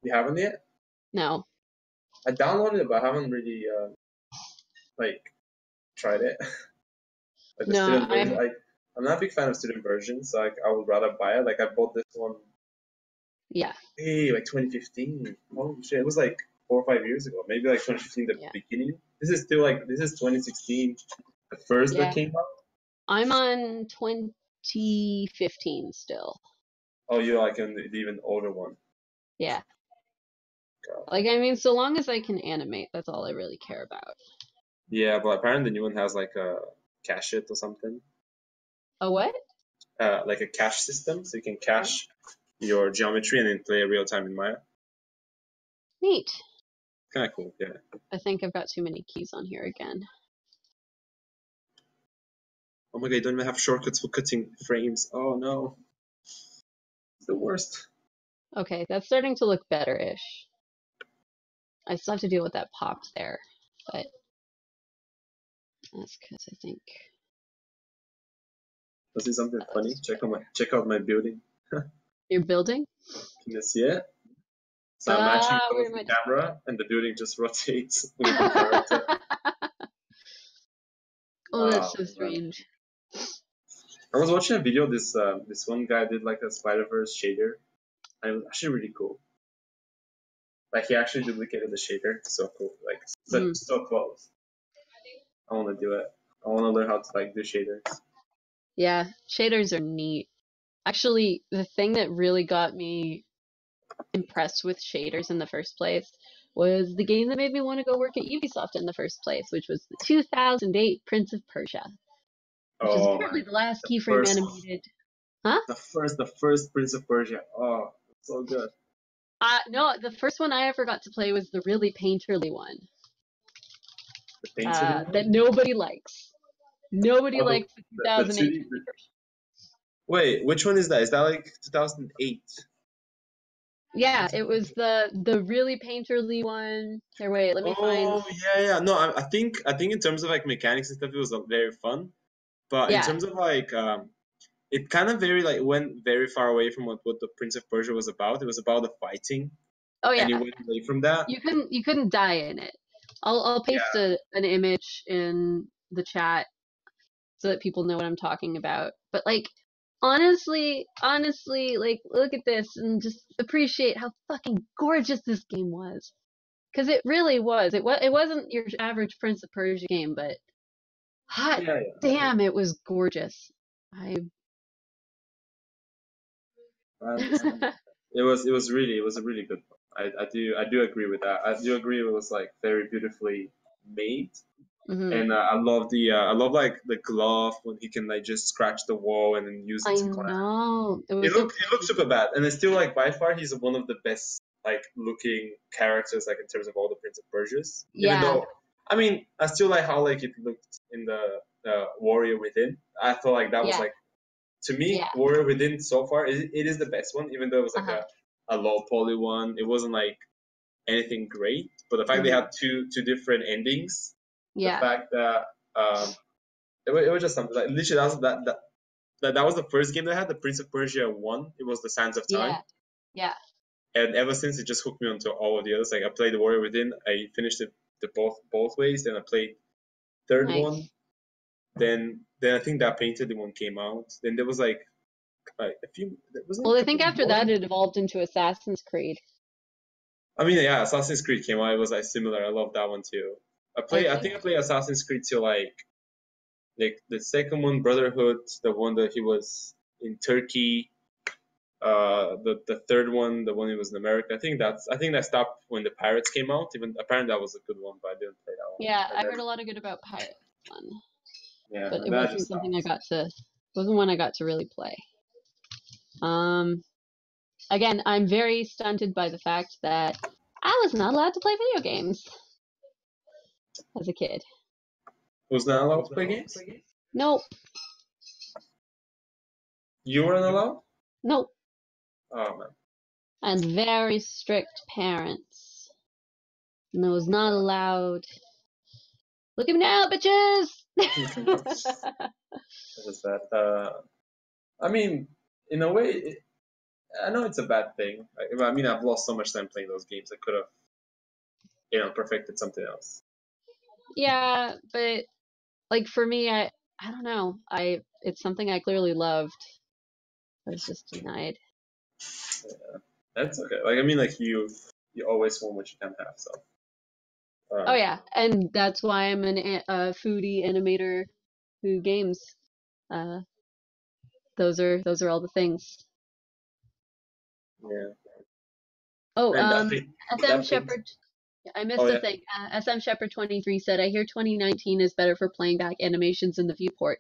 You haven't yet? No. I downloaded it, but I haven't really like tried it. Like the No, student version. I'm not a big fan of student versions, so I would rather buy it. Like I bought this one. Yeah. Hey, like 2015. Oh shit, it was like 4 or 5 years ago. Maybe like 2015, the beginning. This is 2016, the first that came out. I'm on 2015 still. Oh, you're like an even older one. Yeah. God. Like, I mean, so long as I can animate, that's all I really care about. Yeah, but apparently the new one has like a cache it or something. A what? Like a cache system, so you can cache your geometry and then play real time in Maya. Neat. Kind of cool, yeah. I think I've got too many keys on here again. Oh my god, you don't even have shortcuts for cutting frames. Oh no. It's the worst. Okay, that's starting to look better-ish. I still have to deal with that pop there, but that's because I think. Let's see something funny. Check out my building. You're building? Can you see it? So I'm matching the camera, and the building just rotates with the character. Oh, that's so strange. I was watching a video. This one guy did like a Spider-Verse shader, and it was actually really cool. Like he actually duplicated the shader. So cool. Like so close. I want to do it. I want to learn how to like do shaders. Yeah, shaders are neat. Actually, the thing that really got me impressed with shaders in the first place was the game that made me want to go work at Ubisoft in the first place, which was the 2008 Prince of Persia, which is apparently the last keyframe animated. Huh? The first Prince of Persia. Oh, so good. No, the first one I ever got to play was the really painterly one. The painterly one? That nobody likes. Nobody likes the 2008 Prince of Persia. Wait, which one is that? Is that like 2008? Yeah, it was the really painterly one. Here, wait, let me find. Oh yeah. No, I think in terms of like mechanics and stuff, it was very fun. But in terms of like, it kind of went very far away from what the Prince of Persia was about. It was about the fighting. Oh yeah. And you went away from that. You couldn't die in it. I'll paste an image in the chat so that people know what I'm talking about. But like, honestly, like, look at this and just appreciate how fucking gorgeous this game was. Because it really was. It wasn't your average Prince of Persia game, but hot damn, it was gorgeous. It was a really good one. I do agree with that. I do agree it was like very beautifully made. And I love like the glove when he can like just scratch the wall and then use it to climb. I know. It looks super bad, and it's still like by far he's one of the best like looking characters like in terms of all the Prince of Persias. Yeah. Even though, I mean, I still like how like it looked in the Warrior Within. I thought like that was like, to me, Warrior Within so far it is the best one, even though it was like a low poly one. It wasn't like anything great, but the fact they had two different endings. The fact that it was just something like literally that was the first game that I had, the Prince of Persia 1. It was the Sands of Time. Yeah. And ever since, it just hooked me onto all of the others. Like I played the Warrior Within, I finished it both ways. Then I played third Nice. one. Then I think that Painted one came out. Then there was like a few. There was like Well, a I think couple after more. that it evolved into Assassin's Creed. I mean, yeah, Assassin's Creed came out. It was like similar. I love that one too. I played. I think I played Assassin's Creed till like the second one, Brotherhood, the one that he was in Turkey. The third one, the one he was in America. I think that stopped when the Pirates came out. Even apparently that was a good one, but I didn't play that one. Yeah, I heard a lot of good about Pirates one. Yeah, but it wasn't something wasn't one I got to really play. Again, I'm very stunted by the fact that I was not allowed to play video games as a kid. Was not allowed to play games? Nope. You weren't allowed? Nope. Oh man. And very strict parents. And I was not allowed. Look at me now, bitches! What is that? I mean, in a way, I know it's a bad thing. I mean, I've lost so much time playing those games. I could have, perfected something else. Yeah, but like for me, I don't know. It's something I clearly loved. I was just denied. Yeah, that's okay. Like I mean, like you always want what you can't have. So. Oh yeah, and that's why I'm a foodie animator who games. Those are all the things. Yeah. Oh, SM Shepherd. I missed a thing. SM Shepherd 23 said, "I hear 2019 is better for playing back animations in the viewport."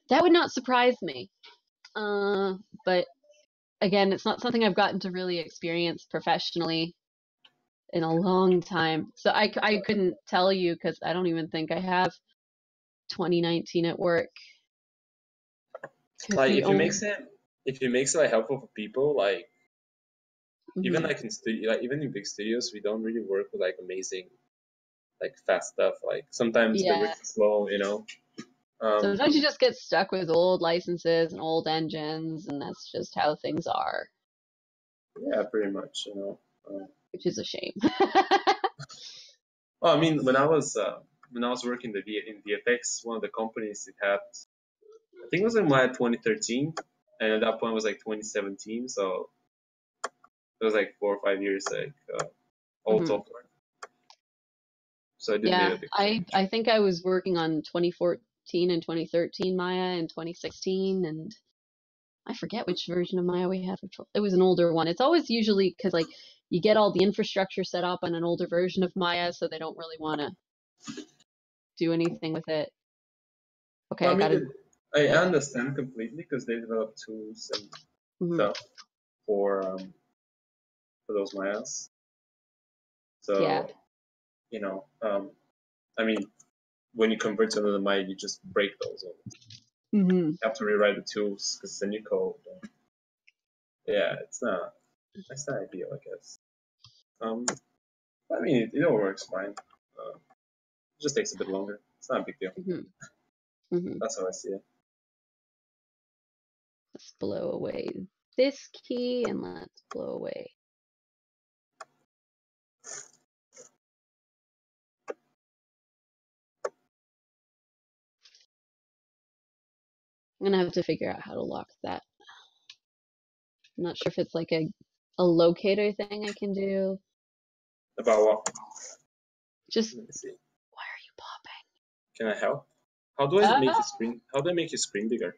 That would not surprise me. But again, it's not something I've gotten to really experience professionally in a long time. So I couldn't tell you because I don't even think I have 2019 at work. Like if it makes it like helpful for people, like even like in even in big studios, we don't really work with like amazing, like fast stuff. Like sometimes the rigs are slow. Sometimes you just get stuck with old licenses and old engines, and that's just how things are. Yeah, pretty much. Which is a shame. Well, I mean, when I was working in VFX, one of the companies it had, I think it was in my 2013, and at that point it was like 2017, so it was like 4 or 5 years like old software. So I did a big change. I think I was working on 2014 and 2013 Maya and 2016, and I forget which version of Maya we had. It was an older one. It's always usually because like you get all the infrastructure set up on an older version of Maya, so they don't really want to do anything with it. Okay, well, I understand completely because they develop tools and stuff for those Mayas. So I mean, when you convert to another Maya, you just break those. You have to rewrite the tools because it's a new code. Yeah, it's not ideal, I guess. I mean, it all works fine. It just takes a bit longer. It's not a big deal. That's how I see it. Let's blow away this key and let's blow away. I'm gonna have to figure out how to lock that. I'm not sure if it's like a locator thing I can do. About what? Just let me see. Why are you popping? Can I help? How do I make your screen? How do I make your screen bigger?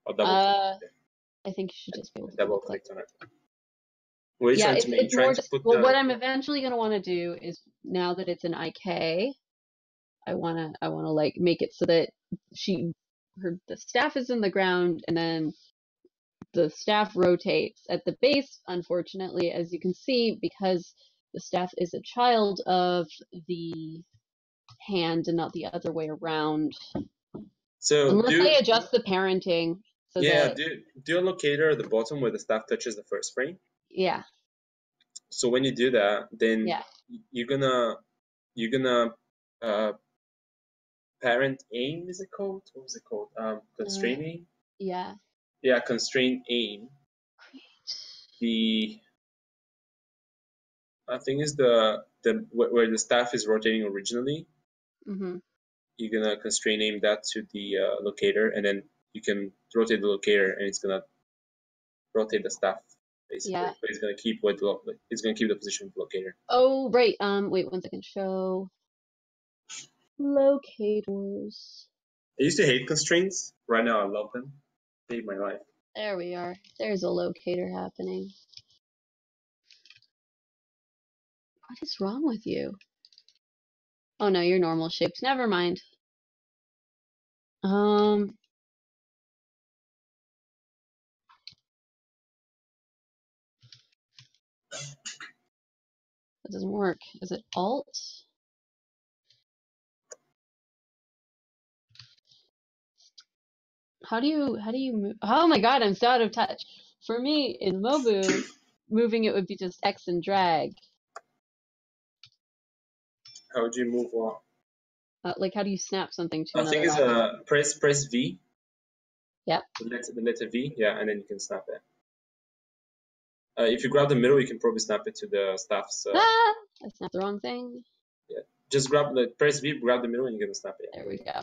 I'll double click. I think you should just be able to double click on it. It's more just, well, what I'm eventually gonna want to do is now that it's an IK, I wanna like make it so that the staff is in the ground and then the staff rotates at the base. Unfortunately, as you can see, because the staff is a child of the hand and not the other way around. So unless I adjust the parenting. So do a locator at the bottom where the staff touches the first frame. Yeah. So when you do that, then you're gonna parent aim, is it called? What was it called? Constraint aim? Yeah. Yeah, constraint aim. The thing is where the staff is rotating originally, Mm-hmm. you're gonna constraint aim that to the locator, and then you can rotate the locator, and it's gonna rotate the staff basically. Yeah. But it's gonna keep the position of the locator. Oh, right. Wait 1 second. Show locators. I used to hate constraints. Right now, I love them. Saved my life. There we are. There's a locator happening. What is wrong with you? Oh no, you're normal shapes. Never mind. That doesn't work. Is it Alt? How do you move? Oh my god, I'm so out of touch. For me, in Mobu, moving it would be just X and drag. How would you move on? Like, how do you snap something to I another think it's object? press V. Yep. The letter V, yeah, and then you can snap it. If you grab the middle, you can probably snap it to the staff's. I snapped the wrong thing. Yeah, just press V, grab the middle, and you're gonna snap it. There we go.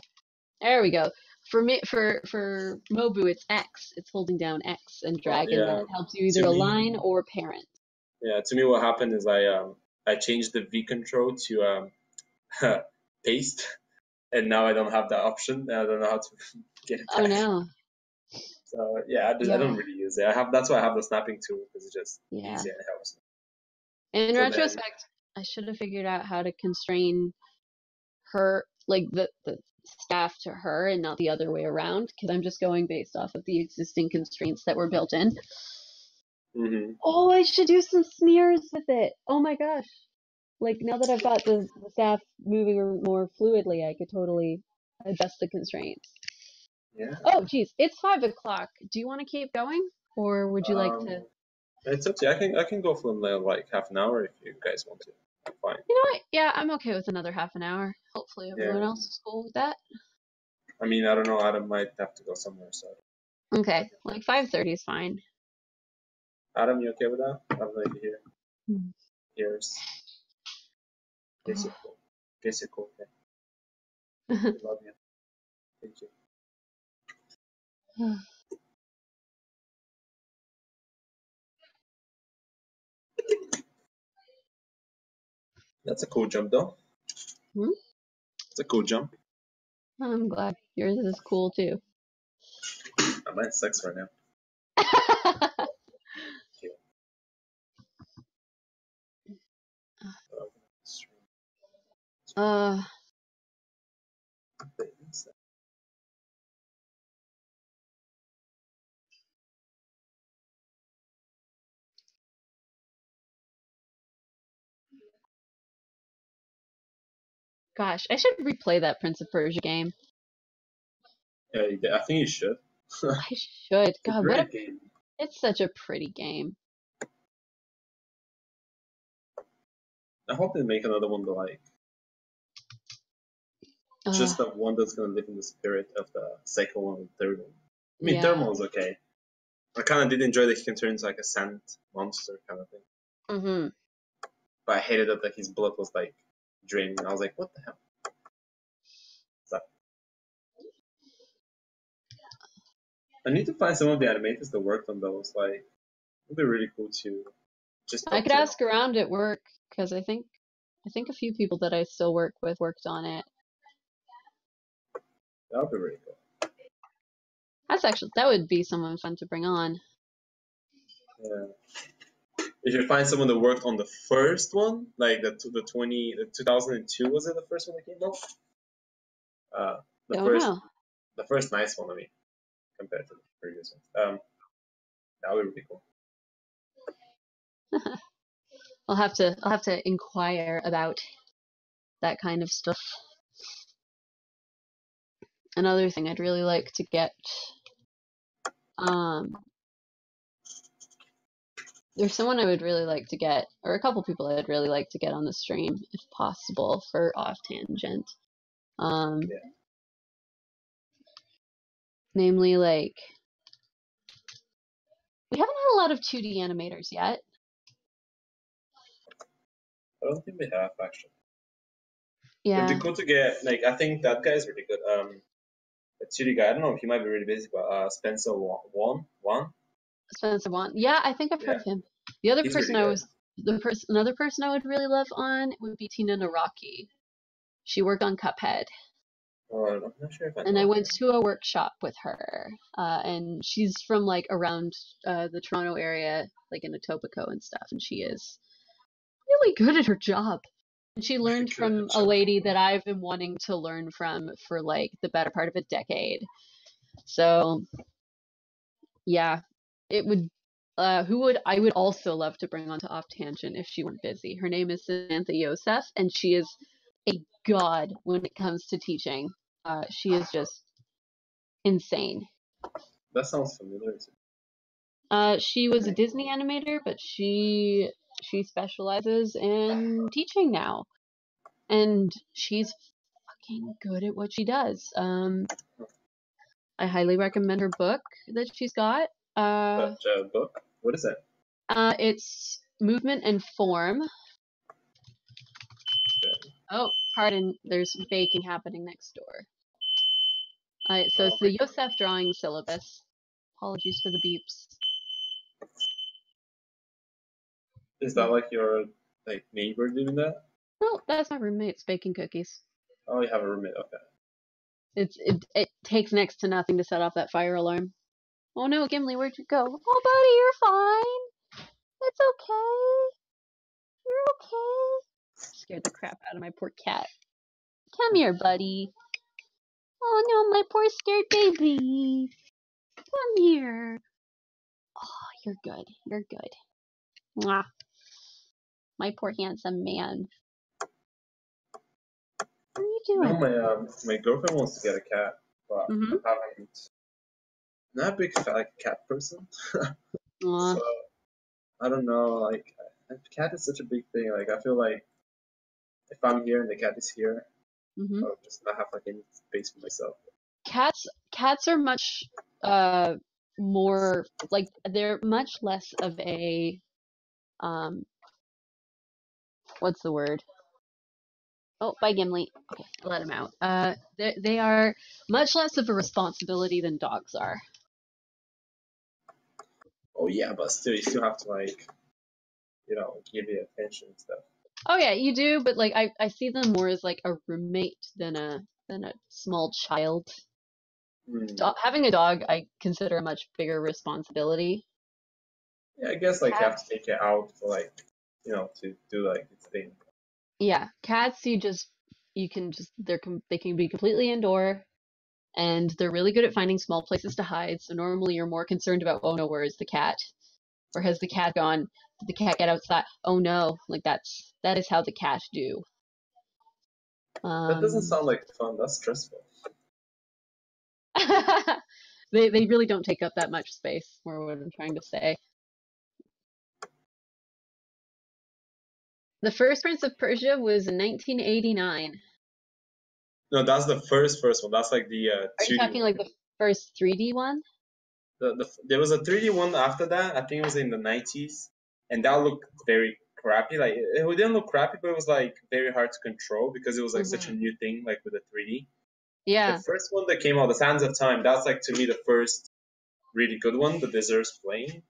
There we go. For me, for Mobu, it's X. It's holding down X and dragging. Yeah. That helps you either align or parent. Yeah, to me, what happened is I changed the V control to paste, and now I don't have that option. And I don't know how to get it back. Oh no. So yeah, I don't really use it. That's why I have the snapping tool, because it's just easy and it helps. In retrospect, I should have figured out how to constrain her, like the staff to her and not the other way around, because I'm just going based off of the existing constraints that were built in. Mm-hmm. Oh, I should do some smears with it. Oh my gosh. Like, now that I've got the staff moving more fluidly, I could totally adjust the constraints. Yeah. Oh, geez, it's 5 o'clock. Do you want to keep going, or would you like to? It's up to you. I can go for like half an hour if you guys want to. I'm fine. You know what? Yeah, I'm okay with another half an hour. Hopefully everyone else is cool with that. I mean, I don't know. Adam might have to go somewhere, so. Okay, like 5:30 is fine. Adam, you okay with that? I don't know if you're here. Here's. Guess you're cool. Guess you're cool. Okay. Love you. Thank you. That's a cool jump, though. It's a cool jump. I'm glad yours is cool too. Mine sucks right now. Gosh, I should replay that Prince of Persia game. Yeah, I think you should. I should. God, what a game. It's such a pretty game. I hope they make another one like just the one that's gonna live in the spirit of the second one and third one. I mean, third one was okay. I kind of did enjoy that he can turn into like a sand monster kind of thing. Mm-hmm. But I hated that his blood was like draining. I was like, what the hell? I need to find some of the animators that worked on those. Like, it'd be really cool to just. I could ask around at work, because I think a few people that I still work with worked on it. That would be really cool. That would be someone fun to bring on. Yeah. If you find someone that worked on the first one, like the 2002, was it the first one that came out? The first nice one, I mean, compared to the previous ones. That would be really cool. I'll have to inquire about that kind of stuff. Another thing I'd really like to get, there's someone I would really like to get, or a couple people I'd really like to get on the stream, if possible, for Off Tangent. Namely, like, we haven't had a lot of 2D animators yet. I don't think we have actually. Yeah. It'd be cool to get like I think that guy's really good. The 2D guy. I don't know if he might be really busy, but Spencer Wan. Spencer Wan. Yeah, I think I've heard Yeah, of him. The other he's person really good. another person I would really love on would be Tina Naraki. She worked on Cuphead. Oh, I'm not sure if I And I know went her. to a workshop with her, and she's from like around the Toronto area, like in Etobicoke and stuff, and she is really good at her job. And she Really learned good from at a job. lady that I've been wanting to learn from for like the better part of a decade. So yeah, it would. I would also love to bring onto Off Tangent if she weren't busy. Her name is Samantha Yosef, and she is a god when it comes to teaching. She is just insane. That sounds familiar. She was a Disney animator, but she specializes in teaching now, and she's fucking good at what she does. I highly recommend her book that she's got. That book. What is it? It's Movement and Form. Okay. Oh, pardon. There's baking happening next door. So Oh it's my the Yosef drawing syllabus. Apologies for the beeps. Is that like your like neighbor doing that? No, that's my roommate's baking cookies. Oh, you have a roommate. Okay. It takes next to nothing to set off that fire alarm. Oh no, Gimli, where'd you go? Oh, buddy, you're fine. It's okay. You're okay. Scared the crap out of my poor cat. Come here, buddy. Oh no, my poor scared baby. Come here. Oh, you're good. You're good. Mwah. My poor handsome man. What are you You know, doing? my girlfriend wants to get a cat, but Mm-hmm. I haven't. Not a big like cat person, Aw. so I don't know. Like, a cat is such a big thing. Like, I feel like if I'm here and the cat is here, Mm-hmm. I'll just not have like any space for myself. Cats are much more like they're much less of a um what's the word? Oh, bye Gimli. Okay, let him out. They are much less of a responsibility than dogs are. Oh yeah, but still, you still have to like, give it attention and stuff. Oh yeah, you do, but like I see them more as like a roommate than a small child. Hmm. Having a dog I consider a much bigger responsibility. Yeah, I guess like you have to Cats, take it out for like, to do like its thing. yeah, cats you can just they can be completely indoor and they're really good at finding small places to hide. So normally you're more concerned about, oh no, where is the cat? Or has the cat gone? Did the cat get outside? Oh no, like that is how the cat do. That doesn't Um, sound like fun. That's stressful. they really don't take up that much space. Or what I'm trying to say. The first Prince of Persia was in 1989. No, that's the first one. That's like the Are you 2D talking one. like the first 3D one? There was a 3D one after that. I think it was in the 90s, and that looked very crappy. Like it didn't look crappy, but it was like very hard to control because it was like such a Hmm. new thing, like with the 3D. The Yeah, first one that came out, The Sands of Time, that's like to me the first really good one that deserves playing.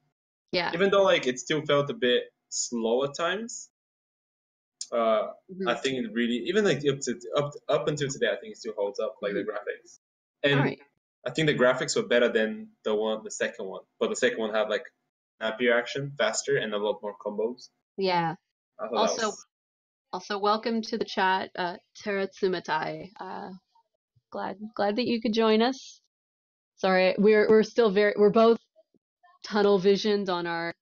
yeah. Even though like it still felt a bit slow at times. Uh, I Hmm. think it really even like up until today, I think it still holds up like the Hmm. graphics. All And right. I think the graphics were better than the second one. But the second one had like happier action, faster, and a lot more combos. Yeah. I thought that Also, was also welcome to the chat, Tara Tsumatai. Glad that you could join us. Sorry, we're still we're both tunnel visioned on our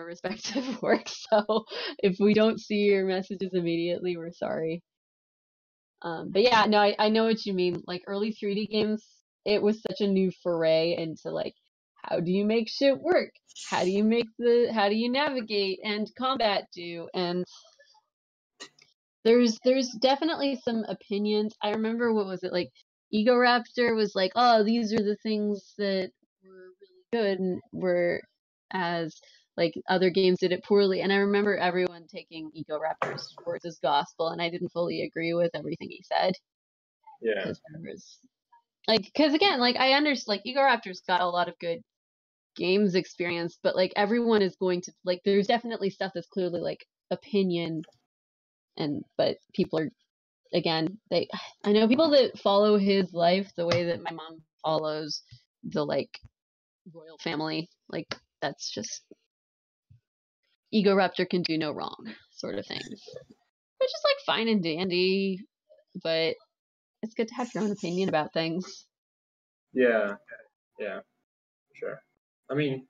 respective work. So if we don't see your messages immediately, we're sorry. But yeah, no, I know what you mean. Like early 3D games, it was such a new foray into like, how do you make shit work? How do you navigate and combat do? And there's definitely some opinions. I remember what was it like Egoraptor was like, oh, these are the things that were really good and were as like other games did it poorly. And I remember everyone taking Egoraptor's words as gospel, and I didn't fully agree with everything he said Yeah. because there was like, because again, like I understand, like Egoraptor's got a lot of good games experience, but like everyone is going to like, there's definitely stuff that's clearly like opinion, and but people are again, I know people that follow his life the way that my mom follows the like royal family. Like that's just Egoraptor can do no wrong sort of thing. Which is like fine and dandy, but it's good to have your own opinion about things. Yeah. Yeah. Sure. I mean,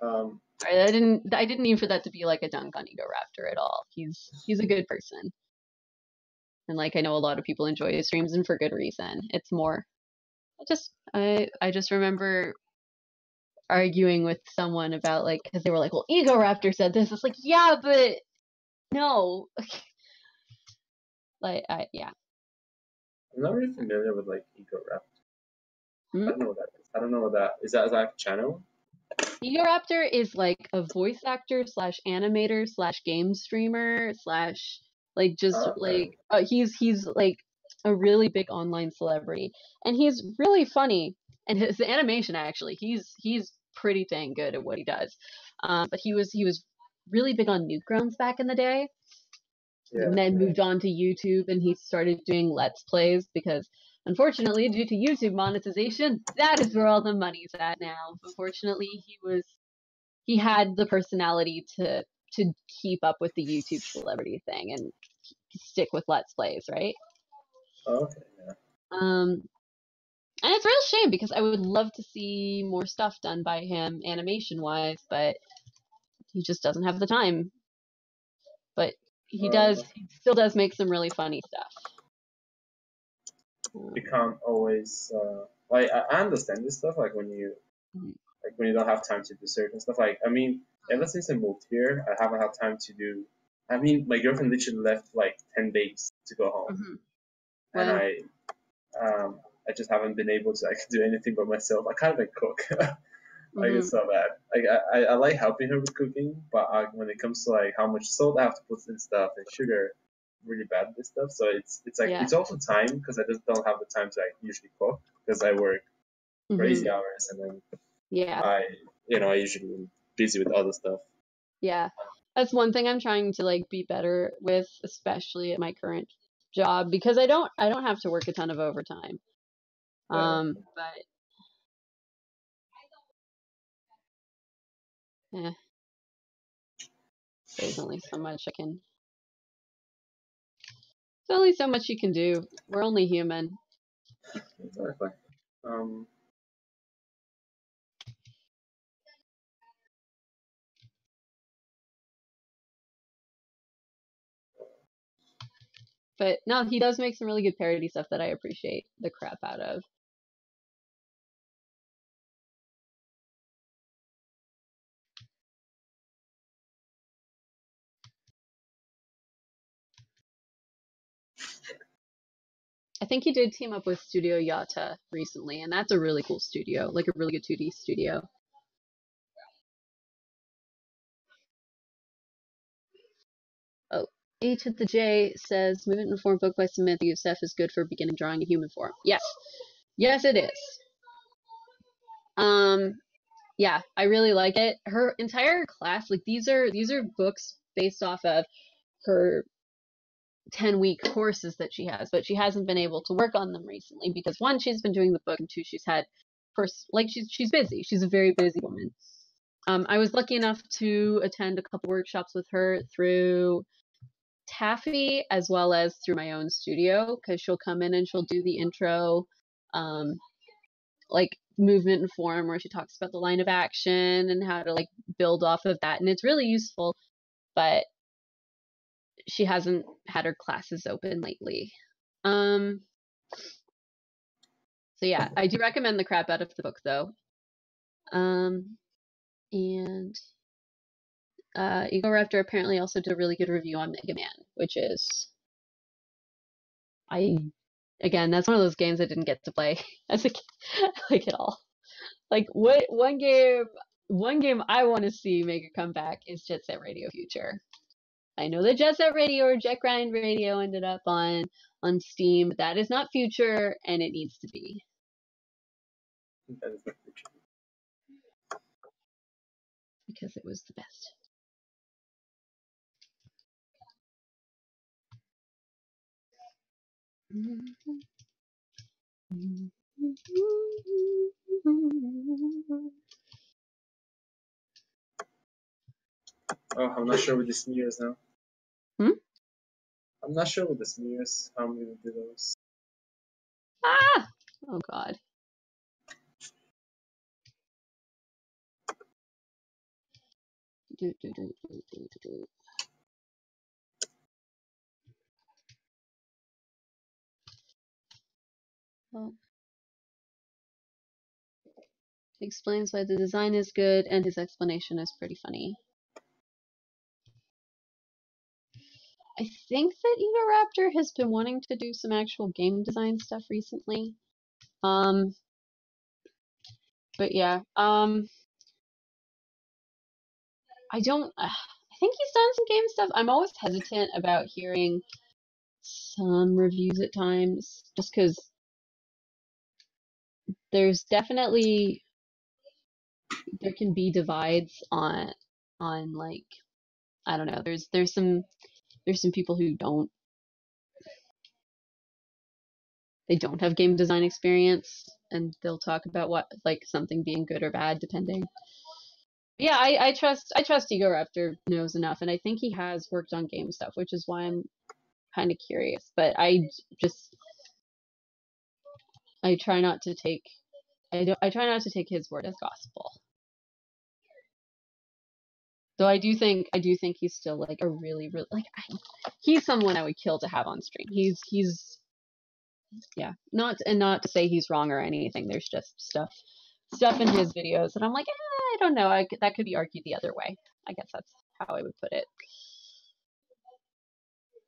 I didn't mean for that to be like a dunk on Egoraptor at all. He's a good person. And like I know a lot of people enjoy his streams and for good reason. It's more I just remember arguing with someone about like because they were like, well, Egoraptor said this. It's like, yeah, but no. Like yeah. I'm not really familiar with like Egoraptor. Hmm? I don't know what that is. I don't know what that is. That like a channel? Egoraptor is like a voice actor slash animator slash game streamer slash like just Okay. like he's like a really big online celebrity, and he's really funny, and his animation actually he's pretty dang good at what he does. But he was really big on Newgrounds back in the day, Yeah. and then moved on to YouTube, and he started doing Let's Plays because unfortunately due to YouTube monetization, that is where all the money's at now. Unfortunately, he had the personality to keep up with the YouTube celebrity thing and stick with Let's Plays, right? Okay. Yeah. And it's a real shame because I would love to see more stuff done by him animation wise, but he just doesn't have the time. But he still does make some really funny stuff. You can't always like I understand this stuff like when you don't have time to do certain stuff. Like I mean, ever since I moved here, I haven't had time to do. I mean, my girlfriend literally left like 10 days to go home, and Wow. I just haven't been able to like do anything by myself. I can't even cook. Like Mhm. it's so bad. Like I like helping her with cooking, but when it comes to like how much salt I have to put in stuff and sugar, I'm really bad with this stuff. So it's like Yeah. it's also time because I just don't have the time to like usually cook because I work crazy hours and then Yeah. I usually am busy with other stuff. Yeah. That's one thing I'm trying to like be better with, especially at my current job, because I don't have to work a ton of overtime. But there's only so much I can. There's only so much you can do. We're only human. Exactly. But no, he does make some really good parody stuff that I appreciate the crap out of. I think he did team up with Studio Yata recently, and that's a really cool studio, like a really good 2D studio. Oh, A to the J says movement informed book by Samantha Youssef is good for beginning drawing in human form. Yes. Yes, it is. Yeah, I really like it. Her entire class, like these are books based off of her 10-week courses that she has, but she hasn't been able to work on them recently because one, she's been doing the book, and two, she's had she's busy. She's a very busy woman. I was lucky enough to attend a couple workshops with her through Taffy as well as through my own studio because she'll come in and she'll do the intro, like movement and form, where she talks about the line of action and how to like build off of that, and it's really useful. But she hasn't had her classes open lately. So yeah, I do recommend the crap out of the book though. And Egoraptor apparently also did a really good review on Mega Man, which is I again, that's one of those games I didn't get to play as a kid, like at all. Like what one game I want to see make a comeback is Jet Set Radio Future. I know that Jet Set Radio or Jet Grind Radio ended up on Steam, but that is not Future, and it needs to be. That is not Future. Because it was the best. Oh, I'm not sure with the smears now. I'm not sure with the smears how I'm gonna do those. Ah! Oh god. Well, he explains why the design is good, and his explanation is pretty funny. I think that Egoraptor has been wanting to do some actual game design stuff recently. But yeah, I think he's done some game stuff. I'm always hesitant about hearing some reviews at times, just because there's definitely, there can be divides on like, I don't know, there's some people who don't have game design experience, and they'll talk about what, like, something being good or bad depending. Yeah, I trust Egoraptor knows enough, and I think he has worked on game stuff, which is why I'm kind of curious. But I try not to take his word as gospel. Though I do think he's still like a really like he's someone I would kill to have on stream. He's yeah, not to say he's wrong or anything. There's just stuff in his videos that I'm like, I don't know. That could be argued the other way. I guess that's how I would put it.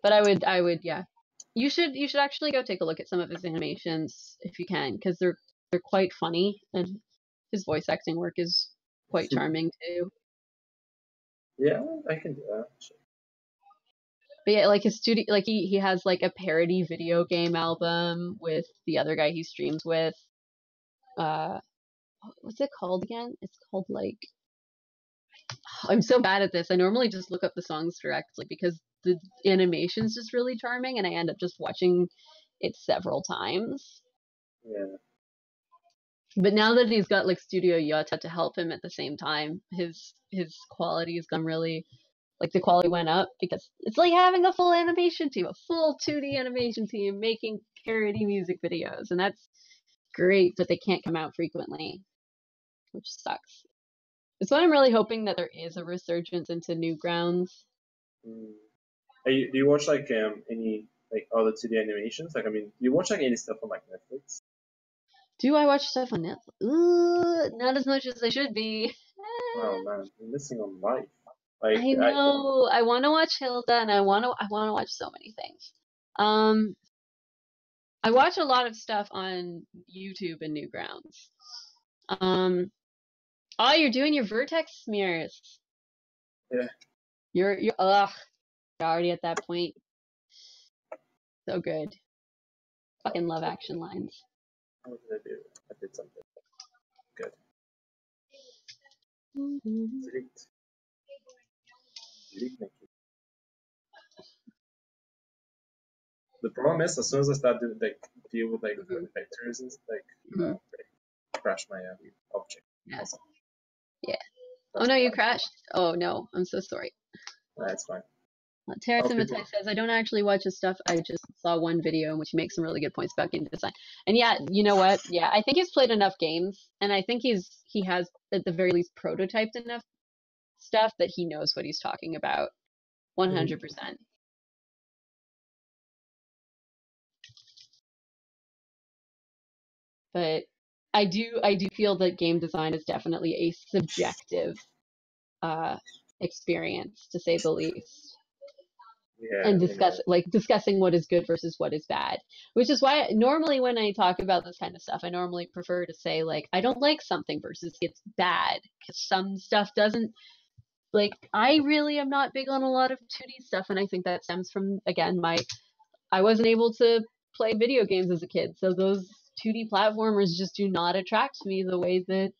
But I would, yeah. You should actually go take a look at some of his animations if you can, because they're quite funny, and his voice acting work is quite charming too. Yeah, I can do that. But yeah, like his studio, like he has like a parody video game album with the other guy he streams with. What's it called again? It's called like, I'm so bad at this. I normally just look up the songs directly because the animation's just really charming, and I end up just watching it several times. Yeah. But now that he's got like Studio Yota to help him at the same time, his quality has gone really, like, the quality went up, because it's like having a full animation team, a full 2D animation team making parody music videos, and that's great, but they can't come out frequently, which sucks. It's why I'm really hoping that there is a resurgence into Newgrounds. Do you watch like any like other 2D animations? Like, I mean, do you watch like any stuff on like Netflix? Do I watch stuff on Netflix? Ooh, not as much as I should be. Oh man, you're missing on life. Like, I know. I want to watch Hilda, and I want to watch so many things. I watch a lot of stuff on YouTube and Newgrounds. Oh, you're doing your vertex smears. Yeah. You're you're already at that point. So good. Fucking love action lines. What did I do? I did something. Good. Delete. Delete. The problem is, as soon as I start doing like deal with like vectors and like crash my object. Yeah. Awesome. Yeah. Oh no, you crashed. Oh no, I'm so sorry. That's fine. Terra Simitai says, I don't actually watch his stuff. I just saw one video in which he makes some really good points about game design. And yeah, you know what? Yeah, I think he's played enough games, and I think he has at the very least prototyped enough stuff that he knows what he's talking about. 100%. But I do feel that game design is definitely a subjective experience, to say the least. Yeah, and I know. discussing what is good versus what is bad. Which is why normally when I talk about this kind of stuff, I normally prefer to say like I don't like something versus it's bad because some stuff doesn't like I really am not big on a lot of 2D stuff, and I think that stems from again my I wasn't able to play video games as a kid, so those 2D platformers just do not attract me the way that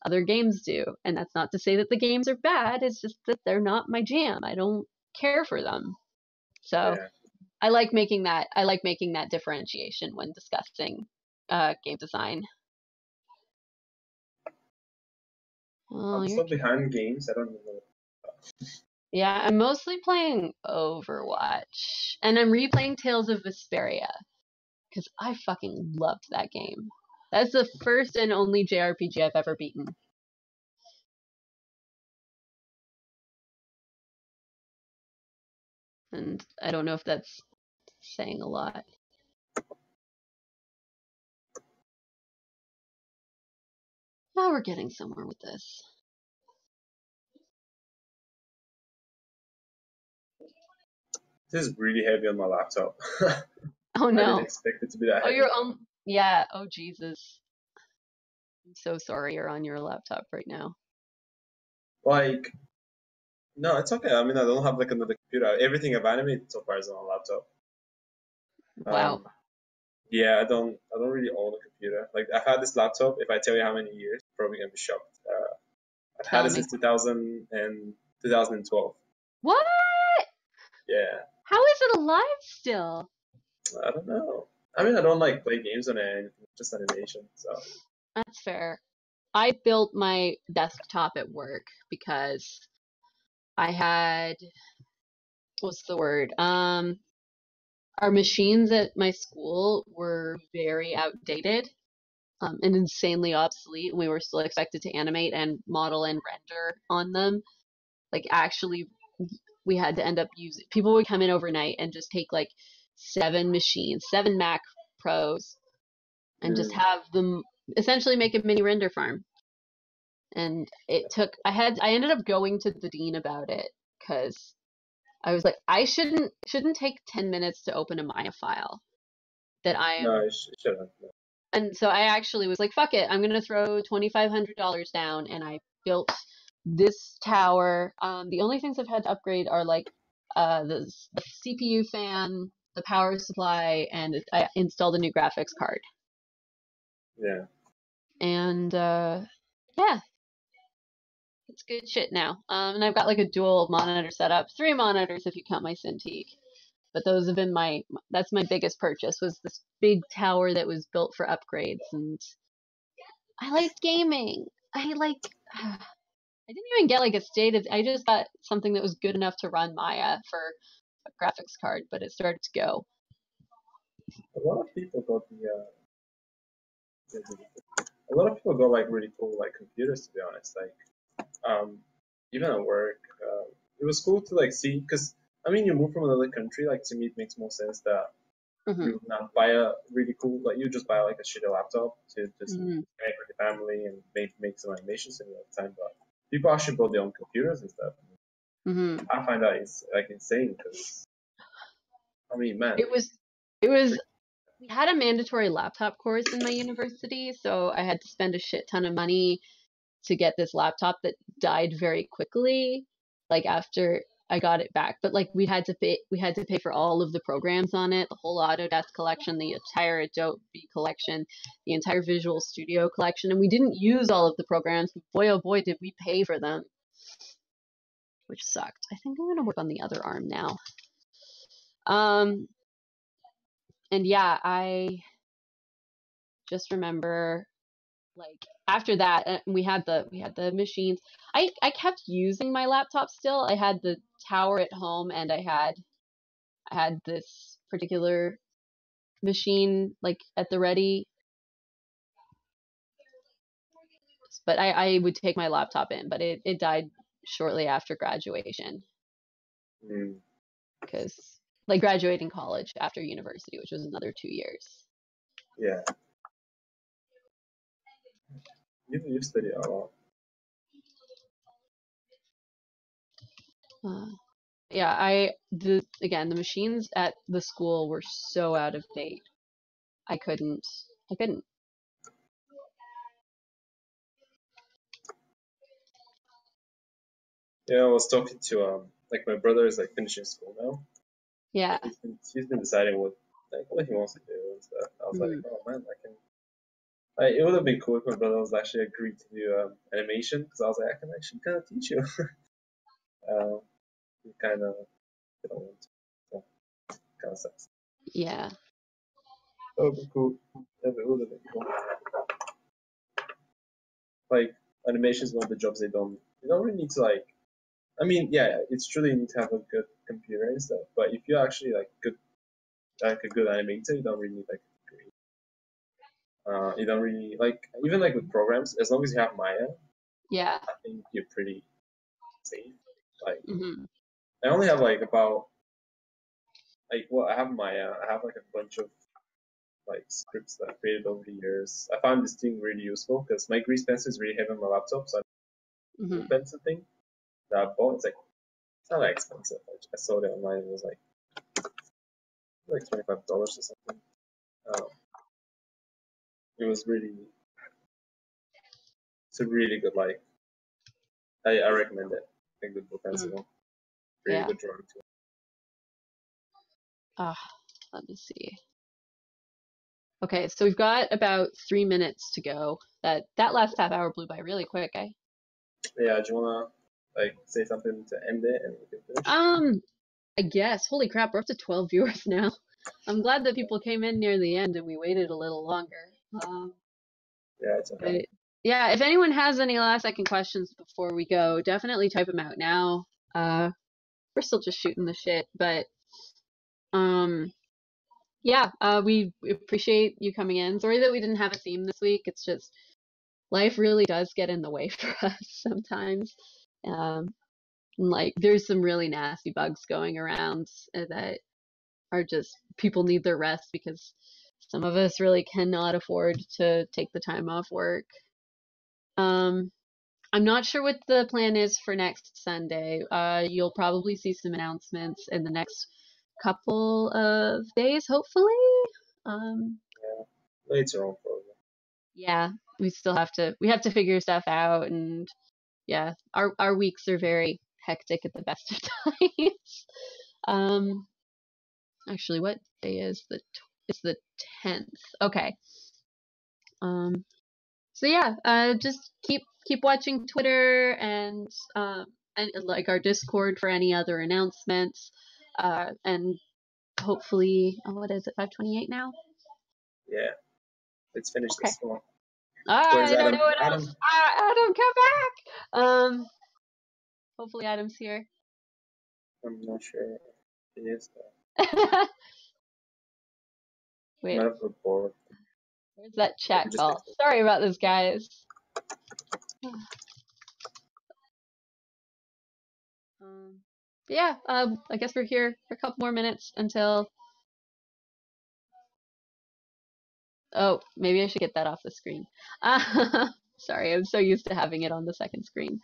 other games do. And that's not to say that the games are bad, it's just that they're not my jam. I don't care for them. So Yeah. I like making that differentiation when discussing game design. Oh, I'm you're still behind games. I don't know. yeah, I'm mostly playing Overwatch, and I'm replaying Tales of Vesperia because I fucking loved that game. That's the first and only JRPG I've ever beaten. And I don't know if that's saying a lot. Now we're getting somewhere with this. This is really heavy on my laptop. Oh I didn't no. expect it to be that Oh, heavy. you're yeah. Oh Jesus. I'm so sorry you're on your laptop right now. Like, no, it's okay. I mean, I don't have like another computer. Everything I've animated so far is on a laptop. Wow. Yeah, I don't really own a computer. Like, I've had this laptop. If I tell you how many years, you're probably gonna be shocked. I've had Tell it me. since 2000 and 2012. What? Yeah, How is it alive still? I don't know. I mean, I don't like play games on it, or anything, just animation. So, That's fair. I built my desktop at work because I had what's the word? Our machines at my school were very outdated, and insanely obsolete. We were still expected to animate and model and render on them. Like actually, we had to end up using. People would come in overnight and just take like 7 machines, 7 Mac Pros, and just mm, have them essentially make a mini render farm. And it took. I ended up going to the dean about it because I was like, I shouldn't take 10 minutes to open a Maya file that I no, am. it shouldn't. No. And so I actually was like, fuck it, I'm gonna throw $2,500 down, and I built this tower. The only things I've had to upgrade are like the CPU fan, the power supply, and I installed a new graphics card. Yeah. And yeah, it's good shit now. And I've got like a dual monitor setup, 3 monitors if you count my Cintiq. But those have been that's my biggest purchase was this big tower that was built for upgrades, and I like gaming. I like I didn't even get like a stated. I just got something that was good enough to run Maya for a graphics card, but it started to go. A lot of people got a lot of people got like really cool like computers to be honest. Like even at work, it was cool to like see because I mean you move from another country. Like to me, it makes more sense that Hmm. you would not buy a really cool like you just buy like a shitty laptop to just Hmm. connect with your family and make some animations in that time. But people actually build their own computers and stuff. Hmm. I find that is like insane because I mean, man, It was it was we had a mandatory laptop course in my university, so I had to spend a shit ton of money to get this laptop that died very quickly, like after I got it back. But like we had to pay for all of the programs on it, the whole Autodesk collection, the entire Adobe collection, the entire Visual Studio collection, and we didn't use all of the programs. But boy, oh boy, did we pay for them, which sucked. I think I'm gonna work on the other arm now. Um, and yeah, I just remember like after that we had the machines. I kept using my laptop still. I had the tower at home, and I had this particular machine like at the ready, but I would take my laptop in, but it died shortly after graduation mm, because like graduating college after university, which was another 2 years. yeah, you study a lot. uh, Yeah, again, the machines at the school were so out of date. I couldn't. I couldn't. Yeah, I was talking to like my brother is like finishing school now. Yeah. He's been deciding what he wants to do and stuff. I was like, Mhm. oh man, I can. Like, it would have been cool if my brother was actually agreed to do animation because I was like, I can actually kind of teach you. He kind of didn't want to. So, kind of sucks. Yeah. That would be cool. Yeah, it would have been cool. Like animation is one of the jobs they don't really need to like. I mean, yeah, it's true you need to have a good computer and stuff, but if you're actually like a good animator, you don't really need like a degree. You don't really like even like with programs, as long as you have Maya, Yeah. I think you're pretty safe. Like Hmm. I only have like about like well, I have Maya, I have like a bunch of like scripts that I've created over the years. I found this thing really useful because my grease pencil is really heavy on my laptop, so I Hmm. pencil thing that I bought. It's not that expensive. I saw it online. It was like $25 or something. Um, it was really it's a really good like I recommend it. A good book Hmm. pencil, really Yeah. good drawing tool. Ah, let me see. Okay, so we've got about 3 minutes to go. That last half hour blew by really quick, eh? Yeah, do you wanna like say something to end it and we can finish? Um, I guess. Holy crap, we're up to 12 viewers now. I'm glad that people came in near the end and we waited a little longer. Um, Yeah, it's okay. but yeah, if anyone has any last second questions before we go, definitely type them out now. We're still just shooting the shit, but um, yeah, we appreciate you coming in. Sorry that we didn't have a theme this week. It's just life really does get in the way for us sometimes. Um, like there's some really nasty bugs going around that are just people need their rest because some of us really cannot afford to take the time off work. Um, I'm not sure what the plan is for next Sunday. You'll probably see some announcements in the next couple of days, hopefully. Um, Yeah, later on probably. yeah, we have to figure stuff out, and yeah, our weeks are very hectic at the best of times. Um, actually, what day is it's the 10th. Okay. Um, so yeah, just keep watching Twitter and like our Discord for any other announcements. And hopefully, what is it? 5:28 now. Yeah, let's finish Okay. this one. Where's I don't know Adam? what else. Adam? Adam, come back. Hopefully Adam's here. I'm not sure he is. Wait, Might have got bored. where's that Maybe chat just call? text him. Sorry about this, guys. Um, yeah, I guess we're here for a couple more minutes until. Oh, maybe I should get that off the screen. Sorry, I'm so used to having it on the second screen.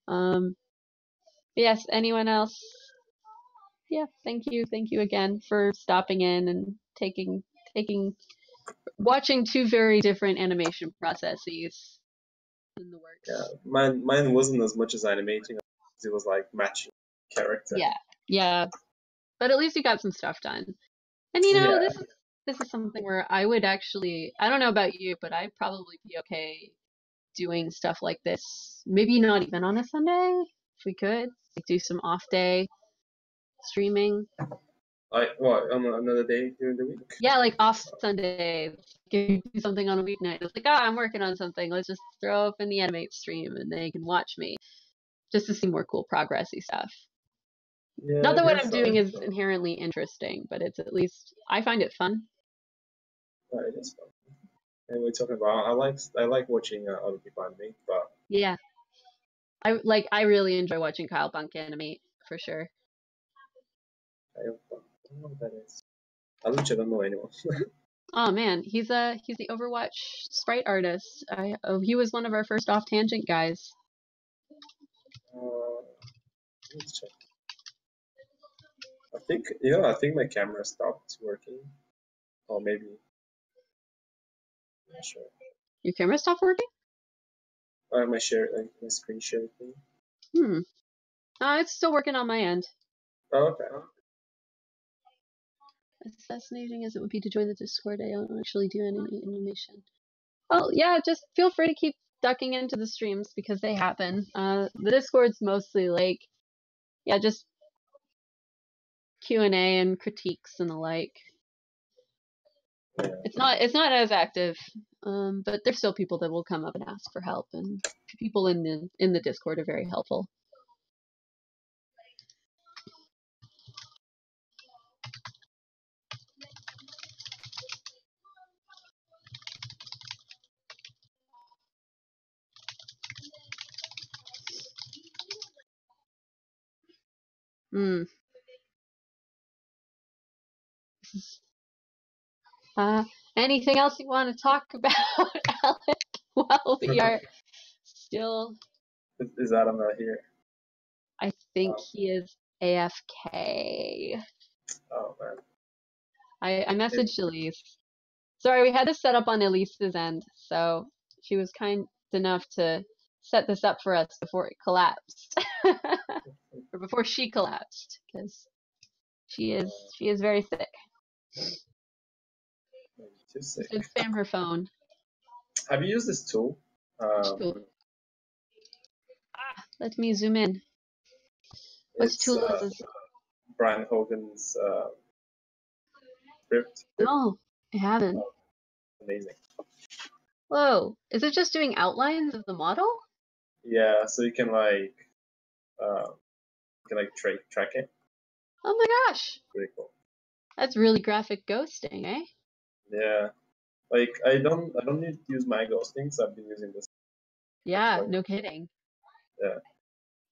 Um, yes, anyone else? Yeah, thank you again for stopping in and taking watching two very different animation processes in the Yeah, works. mine wasn't as much as animating. It was like matching character. Yeah, yeah, but at least you got some stuff done. And you know, Yeah, this is something where I would actually, I don't know about you, but I'd probably be okay doing stuff like this. Maybe not even on a Sunday, if we could. Like do some off day streaming. like what on another day during the week. Yeah, like off Sundays. Do something on a weeknight. It's like, oh, I'm working on something. Let's just throw up in the Animate stream and they can watch me just to see more cool progressy stuff. Not Yeah, that I what guess I'm so. doing is inherently interesting, but it's at least I find it fun. Yeah, it is fun. And we're talking about I like watching other people animate, but Yeah. I really enjoy watching Kyle Bunk animate for sure. I don't know what that is. I literally don't know anyone. Oh man, he's the Overwatch sprite artist. He was one of our first off tangent guys. uh, let's check. I think my camera stopped working. Or maybe. I'm not sure. Your camera stopped working? My screen share thing. It's still working on my end. Oh, okay. As fascinating as it would be to join the Discord, I don't actually do any animation. Oh, yeah, just feel free to keep ducking into the streams because they happen. The Discord's mostly like, yeah, just Q&A and critiques and the like. Yeah. It's not as active, but there's still people that will come up and ask for help, and people in the Discord are very helpful. Anything else you want to talk about, Alec? While we are still... Is Adam not here? I think he is AFK. Oh, man. I messaged Elise. Sorry, we had this set up on Elise's end, so she was kind enough to set this up for us before it collapsed. Or before she collapsed, because she is very sick. Too sick. She did spam her phone. Have you used this tool? Let me zoom in. Which tool is this? Brian Hogan's script. No, I haven't. Oh, amazing. Whoa, is it just doing outlines of the model? Yeah, so you can like track it. Oh my gosh. Pretty cool. That's really graphic ghosting, eh? Yeah. Like I don't need to use my ghosting, so I've been using this. Yeah, no kidding. Yeah.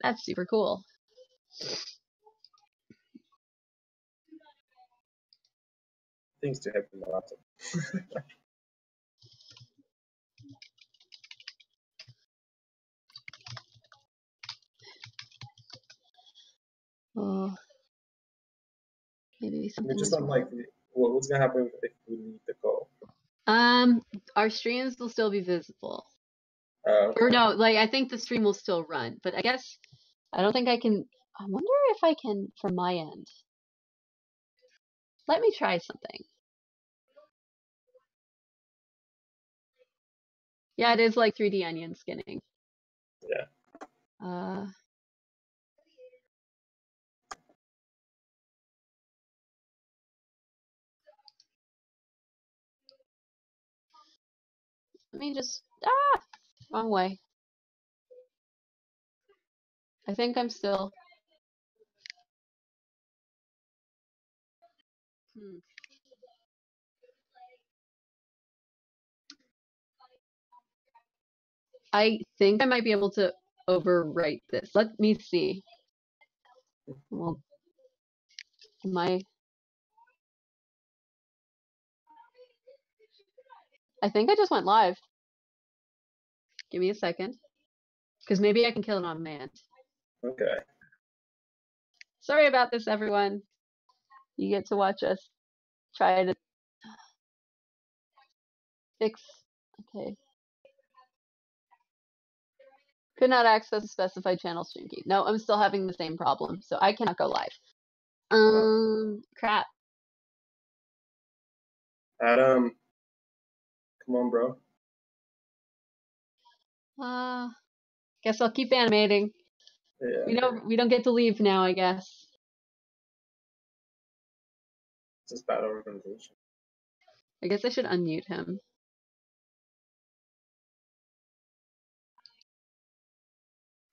That's super cool. Things to have in my laptop. Oh, maybe something. Just unlikely. What's gonna happen if we leave the call? Our streams will still be visible. Okay. Or no, like I think the stream will still run, but I guess I don't think I can. I wonder if I can from my end. Let me try something. Yeah, it is like 3D onion skinning. Yeah. Let me just wrong way. I think I'm still. I think I might be able to overwrite this. Let me see. Well, I think I just went live. Give me a second. Because maybe I can kill it on my end. Okay. Sorry about this, everyone. You get to watch us try to fix. Okay. Could not access a specified channel stream key. No, I'm still having the same problem, so I cannot go live. Crap. Adam, come on, bro. Guess I'll keep animating. Yeah. We don't get to leave now, I guess. It's just bad organization. I guess I should unmute him.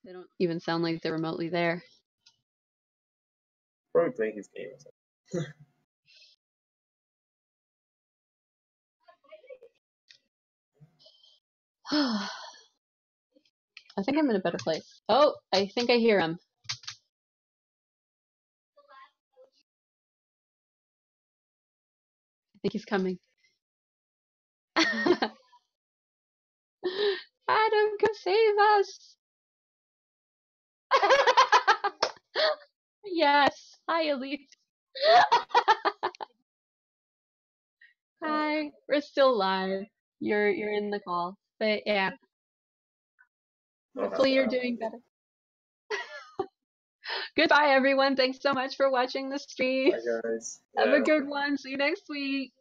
They don't even sound like they're remotely there. Probably playing his game. I think I'm in a better place. Oh, I think I hear him. I think he's coming. Adam, come save us! Yes. Hi, Elise. Hi, we're still live. You're in the call, but yeah, Don't have hopefully to you're ask. doing better. Goodbye, everyone. Thanks so much for watching the stream. Bye, guys. Have a Yeah. good one. See you next week.